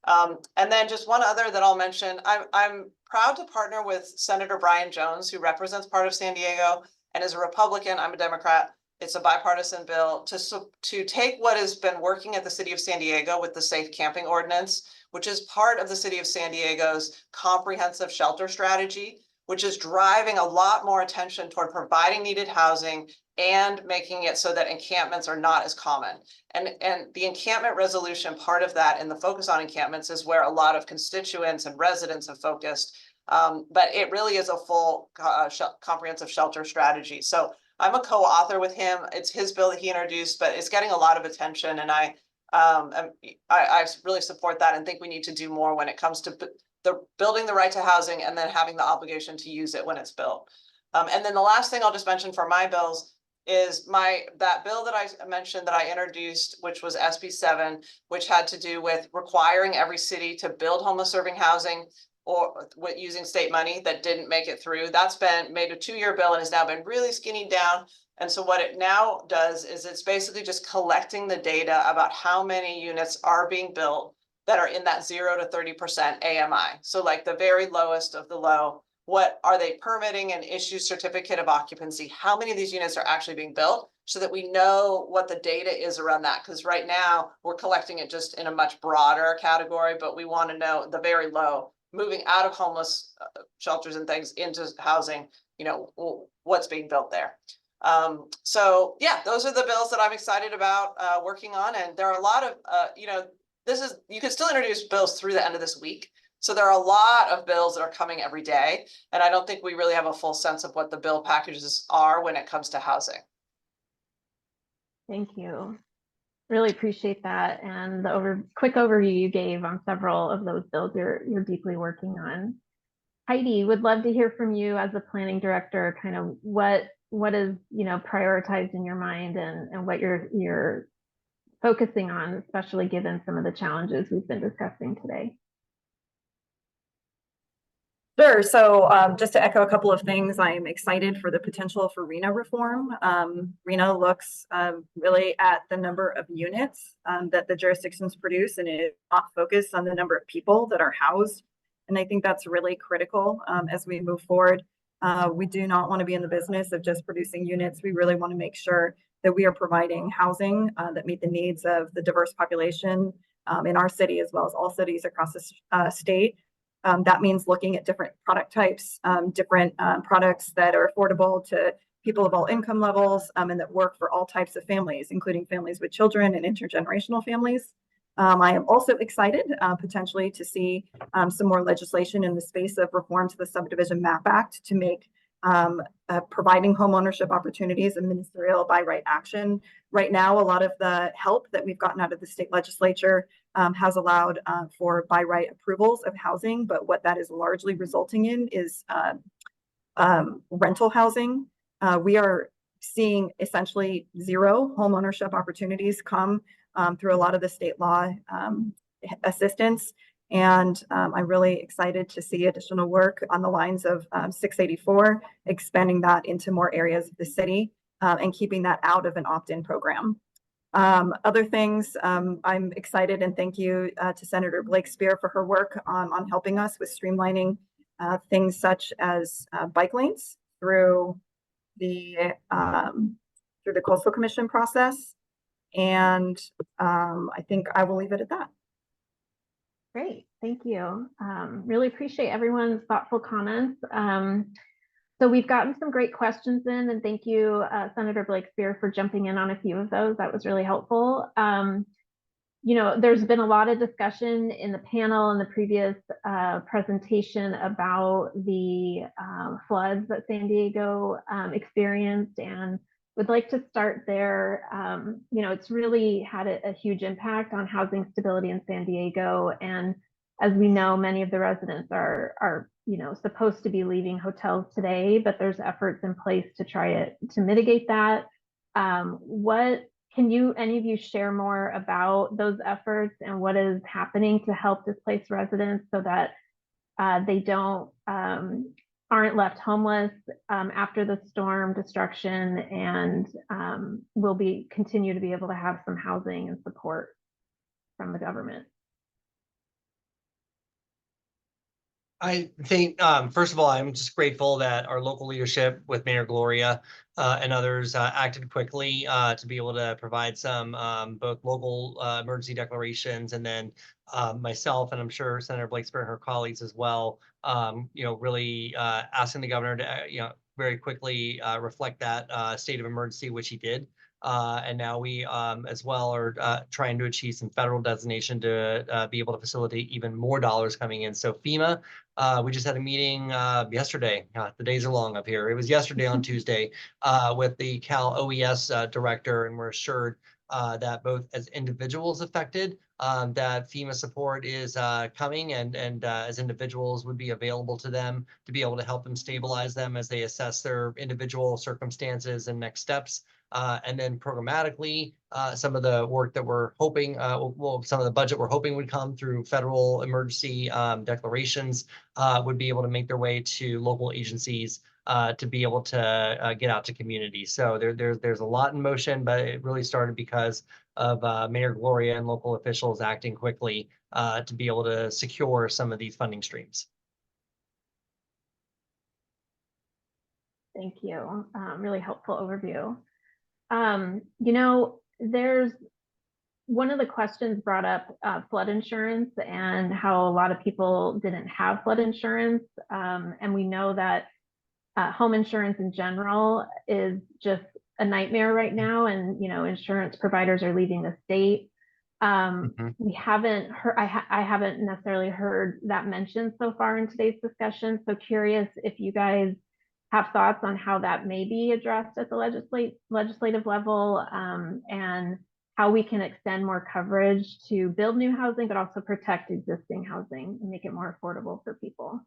And then just one other that I'll mention, I'm proud to partner with Senator Brian Jones, who represents part of San Diego and is a Republican. I'm a Democrat. It's a bipartisan bill to take what has been working at the city of San Diego with the safe camping ordinance, which is part of the city of San Diego's comprehensive shelter strategy, which is driving a lot more attention toward providing needed housing and making it so that encampments are not as common. And the encampment resolution, part of that, and the focus on encampments, is where a lot of constituents and residents have focused. But it really is a full comprehensive shelter strategy. So I'm a co-author with him. It's his bill that he introduced, but it's getting a lot of attention. And I really support that and think we need to do more when it comes to building the right to housing and then having the obligation to use it when it's built. And then the last thing I'll just mention for my bills is that bill that I mentioned that I introduced, which was SB 7, which had to do with requiring every city to build homeless serving housing or using state money that didn't make it through. That's been made a 2-year bill and has now been really skinny down. And so what it now does is it's basically just collecting the data about how many units are being built that are in that 0 to 30% AMI. So like the very lowest of the low. What are they permitting and issue certificate of occupancy? How many of these units are actually being built, so that we know what the data is around that? Because right now we're collecting it just in a much broader category, but we want to know the very low, moving out of homeless shelters and things into housing, what's being built there. So yeah, those are the bills that I'm excited about working on. And there are a lot of, you can still introduce bills through the end of this week. So there are a lot of bills that are coming every day, and I don't think we really have a full sense of what the bill packages are when it comes to housing. Thank you. Really appreciate that, and the quick overview you gave on several of those bills you're deeply working on. Heidi, would love to hear from you as a planning director, kind of what is prioritized in your mind and what you're focusing on, especially given some of the challenges we've been discussing today. Sure. So just to echo a couple of things, I'm excited for the potential for RHNA reform. RHNA looks really at the number of units that the jurisdictions produce, and it is not focused on the number of people that are housed. And I think that's really critical as we move forward. We do not want to be in the business of just producing units. We really want to make sure that we are providing housing that meet the needs of the diverse population in our city, as well as all cities across the state. That means looking at different product types, different products that are affordable to people of all income levels and that work for all types of families, including families with children and intergenerational families. I am also excited potentially to see some more legislation in the space of reform to the Subdivision Map Act to make providing homeownership opportunities and ministerial by right action. Right now, a lot of the help that we've gotten out of the state legislature has allowed for by right approvals of housing, but what that is largely resulting in is rental housing. We are seeing essentially zero homeownership opportunities come through a lot of the state law assistance. And I'm really excited to see additional work on the lines of 684, expanding that into more areas of the city and keeping that out of an opt-in program. Other things, I'm excited and thank you to Senator Blakespear for her work on helping us with streamlining things such as bike lanes through the Coastal Commission process. And I think I will leave it at that. Great, thank you. Really appreciate everyone's thoughtful comments. So we've gotten some great questions in, and thank you, Senator Blakespear, for jumping in on a few of those. That was really helpful. You know, there's been a lot of discussion in the panel and the previous presentation about the floods that San Diego experienced, and would like to start there. You know, it's really had a huge impact on housing stability in San Diego. And as we know, many of the residents are you know, supposed to be leaving hotels today, but there's efforts in place to try to mitigate that. What can any of you share more about those efforts and what is happening to help displaced residents so that they aren't left homeless after the storm destruction, and will continue to be able to have some housing and support from the government? I think, first of all, I'm just grateful that our local leadership with Mayor Gloria and others acted quickly to be able to provide some both local emergency declarations, and then myself, and I'm sure Senator Blakespear and her colleagues as well, you know, really asking the governor to, you know, very quickly reflect that state of emergency, which he did. And now we as well are trying to achieve some federal designation to be able to facilitate even more dollars coming in. So FEMA, we just had a meeting yesterday. The days are long up here. It was yesterday on Tuesday with the Cal OES director, and we're assured that both as individuals affected, that FEMA support is coming, and as individuals would be available to them to be able to help them stabilize them as they assess their individual circumstances and next steps. And then programmatically, some of the work that we're hoping, some of the budget we're hoping would come through federal emergency declarations would be able to make their way to local agencies to be able to get out to communities. So there's a lot in motion, but it really started because of Mayor Gloria and local officials acting quickly to be able to secure some of these funding streams. Thank you. Really helpful overview. You know, there's one of the questions brought up flood insurance and how a lot of people didn't have flood insurance. And we know that home insurance in general is just a nightmare right now. And, you know, insurance providers are leaving the state. We haven't heard, I haven't necessarily heard that mentioned so far in today's discussion. So curious if you guys have thoughts on how that may be addressed at the legislative level, and how we can extend more coverage to build new housing, but also protect existing housing and make it more affordable for people.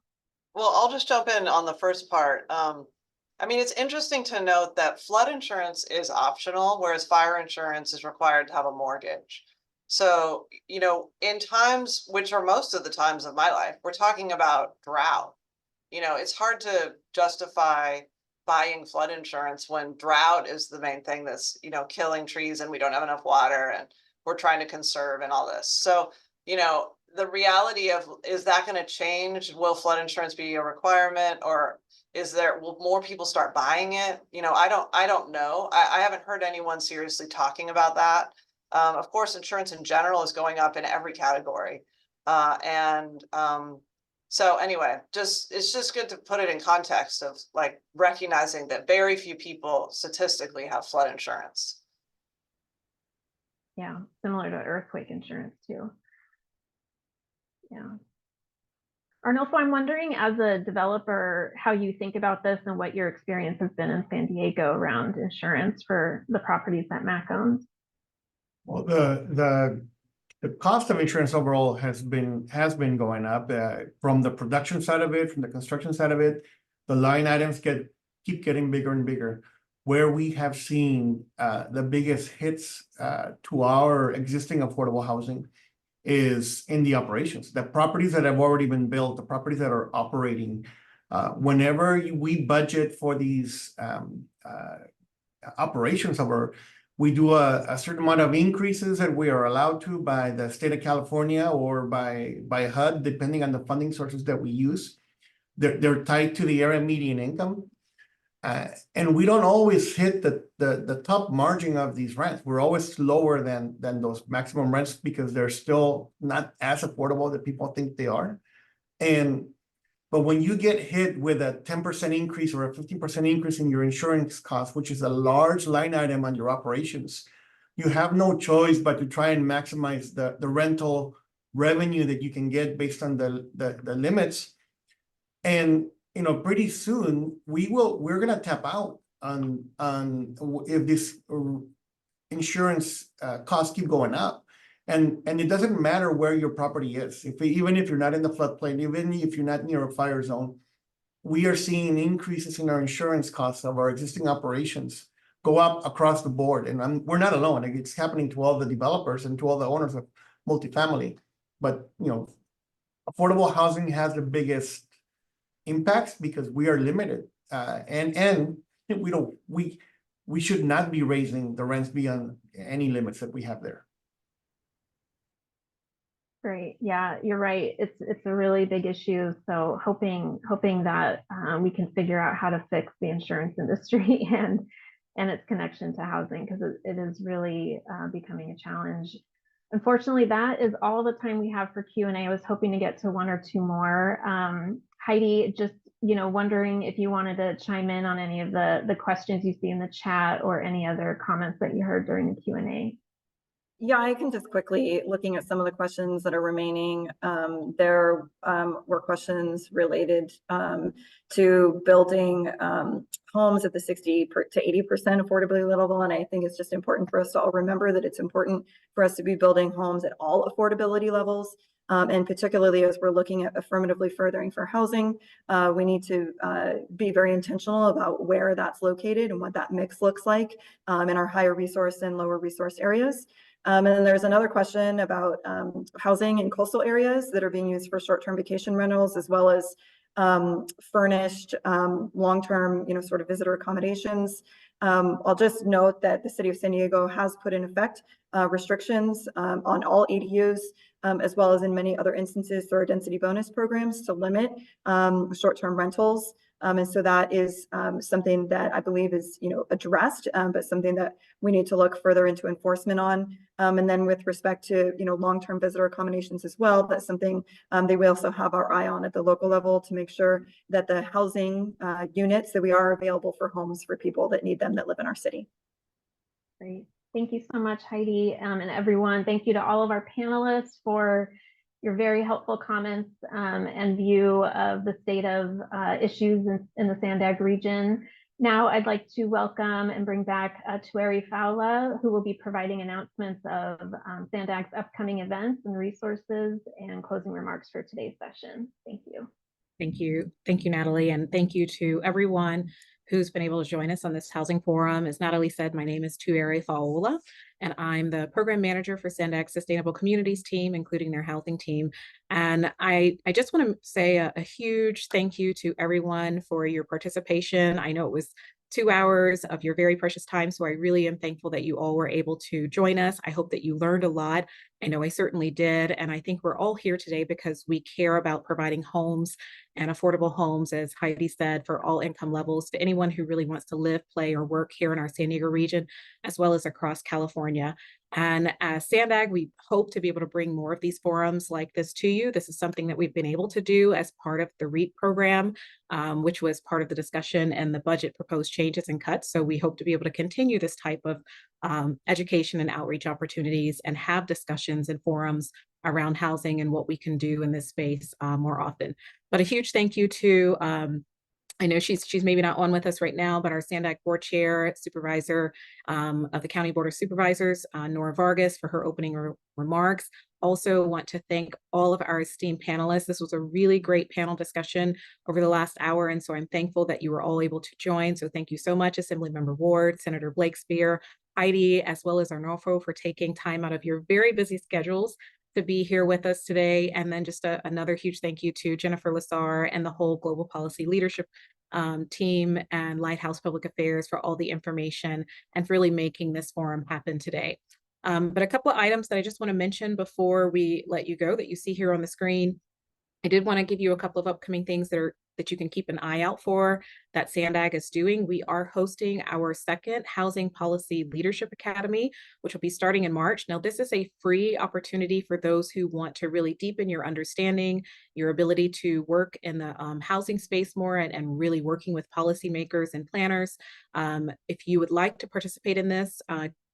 Well, I'll just jump in on the first part. I mean, it's interesting to note that flood insurance is optional, whereas fire insurance is required to have a mortgage. So, you know, in times, which are most of the times of my life, we're talking about drought. You know, it's hard to justify buying flood insurance when drought is the main thing that's, you know, killing trees and we don't have enough water and we're trying to conserve and all this. So, you know, the reality of, is that going to change? Will flood insurance be a requirement, or will more people start buying it? You know, I don't know. I haven't heard anyone seriously talking about that. Of course, insurance in general is going up in every category. So anyway, it's just good to put it in context of like recognizing that very few people statistically have flood insurance. Yeah, similar to earthquake insurance too. Yeah. Arnulfo, I'm wondering, as a developer, how you think about this and what your experience has been in San Diego around insurance for the properties that MAAC owns. Well, the cost of insurance overall has been going up from the production side of it, from the construction side of it. The line items keep getting bigger and bigger. Where we have seen the biggest hits to our existing affordable housing is in the operations. The properties that have already been built, the properties that are operating. Whenever we budget for these operations we do a certain amount of increases that we are allowed to by the state of California or by HUD, depending on the funding sources that we use. They're tied to the area median income. And we don't always hit the top margin of these rents. We're always lower than those maximum rents because they're still not as affordable that people think they are. But when you get hit with a 10% increase or a 15% increase in your insurance cost, which is a large line item on your operations, you have no choice but to try and maximize the rental revenue that you can get based on the limits. And pretty soon we're gonna tap out on if this insurance costs keep going up. And it doesn't matter where your property is. Even if you're not in the floodplain, even if you're not near a fire zone, we are seeing increases in our insurance costs of our existing operations go up across the board. And we're not alone. It's happening to all the developers and to all the owners of multifamily. But affordable housing has the biggest impacts because we are limited, and we should not be raising the rents beyond any limits that we have there. Great. Yeah, you're right. It's a really big issue. So hoping that we can figure out how to fix the insurance industry and its connection to housing, because it is really becoming a challenge. Unfortunately, that is all the time we have for Q&A. I was hoping to get to one or two more. Heidi, just wondering if you wanted to chime in on any of the questions you see in the chat or any other comments that you heard during the Q&A. Yeah, I can just quickly, looking at some of the questions that are remaining, there were questions related to building homes at the 60 to 80% affordability level. And I think it's just important for us to all remember that it's important for us to be building homes at all affordability levels. And particularly as we're looking at affirmatively furthering for housing, we need to be very intentional about where that's located and what that mix looks like in our higher resource and lower resource areas. And then there's another question about housing in coastal areas that are being used for short-term vacation rentals, as well as furnished long-term, sort of visitor accommodations. I'll just note that the city of San Diego has put in effect restrictions on all ADUs, as well as in many other instances through our density bonus programs to limit short-term rentals. And so that is something that I believe is, addressed, but something that we need to look further into enforcement on. And then with respect to, long-term visitor accommodations as well, that's something that we also have our eye on at the local level to make sure that the housing units that we are available for homes for people that need them that live in our city. Great. Thank you so much, Heidi, and everyone. Thank you to all of our panelists for your very helpful comments and view of the state of issues in the SANDAG region. Now I'd like to welcome and bring back Tueri Fowla, who will be providing announcements of SANDAG's upcoming events and resources and closing remarks for today's session. Thank you. Thank you. Thank you, Natalie. And thank you to everyone who's been able to join us on this housing forum. As Natalie said, my name is Tueri Fowla, and I'm the program manager for SANDAG's Sustainable Communities team, including their housing team. And I just want to say a huge thank you to everyone for your participation. I know it was 2 hours of your very precious time, so I really am thankful that you all were able to join us. I hope that you learned a lot. I know I certainly did. And I think we're all here today because we care about providing homes and affordable homes, as Heidi said, for all income levels to anyone who really wants to live, play, or work here in our San Diego region, as well as across California. And as SANDAG, we hope to be able to bring more of these forums like this to you. This is something that we've been able to do as part of the REAP program, which was part of the discussion and the budget proposed changes and cuts. So we hope to be able to continue this type of education and outreach opportunities and have discussions and forums around housing and what we can do in this space more often. But a huge thank you to I know she's maybe not on with us right now, but our SANDAG board chair, supervisor of the County Board of Supervisors, Nora Vargas, for her opening remarks. Also want to thank all of our esteemed panelists. This was a really great panel discussion over the last hour, and so I'm thankful that you were all able to join. So thank you so much, Assemblymember Ward, Senator Blakespear, Heidi, as well as Arnulfo, for taking time out of your very busy schedules to be here with us today. And then just another huge thank you to Jennifer LeSar and the whole Global Policy Leadership team and Lighthouse Public Affairs for all the information and for really making this forum happen today. But a couple of items that I just want to mention before we let you go that you see here on the screen. I did want to give you a couple of upcoming things that you can keep an eye out for that SANDAG is doing. We are hosting our second Housing Policy Leadership Academy, which will be starting in March. Now, this is a free opportunity for those who want to really deepen your understanding, your ability to work in the housing space more and really working with policymakers and planners. If you would like to participate in this,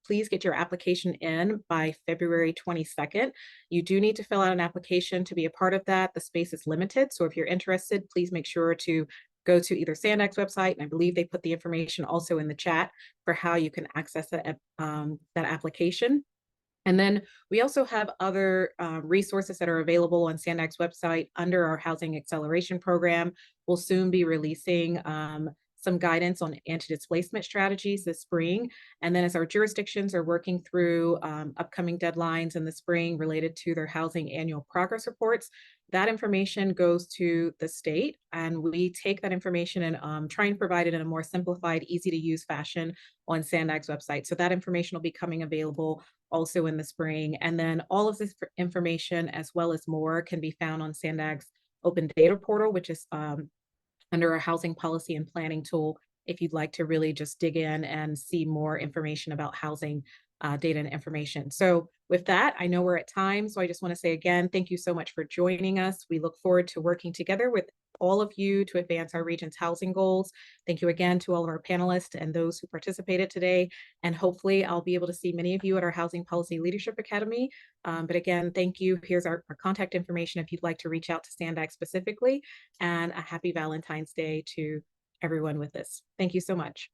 please get your application in by February 22nd. You do need to fill out an application to be a part of that. The space is limited, so if you're interested, please make sure to go to either SANDAG's website, and I believe they put the information also in the chat for how you can access that application. And then we also have other resources that are available on SANDAG's website under our Housing Acceleration Program. We'll soon be releasing some guidance on anti-displacement strategies this spring. And then as our jurisdictions are working through upcoming deadlines in the spring related to their housing annual progress reports, that information goes to the state, and we take that information and try and provide it in a more simplified, easy to use fashion on SANDAG's website. So that information will be coming available also in the spring. And then all of this information, as well as more, can be found on SANDAG's open data portal, which is under our housing policy and planning tool, if you'd like to really just dig in and see more information about housing data and information. So with that, I know we're at time, so I just want to say again, thank you so much for joining us. We look forward to working together with all of you to advance our region's housing goals. Thank you again to all of our panelists and those who participated today. And hopefully I'll be able to see many of you at our Housing Policy Leadership Academy. But again, thank you. Here's our contact information if you'd like to reach out to SANDAG specifically, and a happy Valentine's Day to everyone with this. Thank you so much.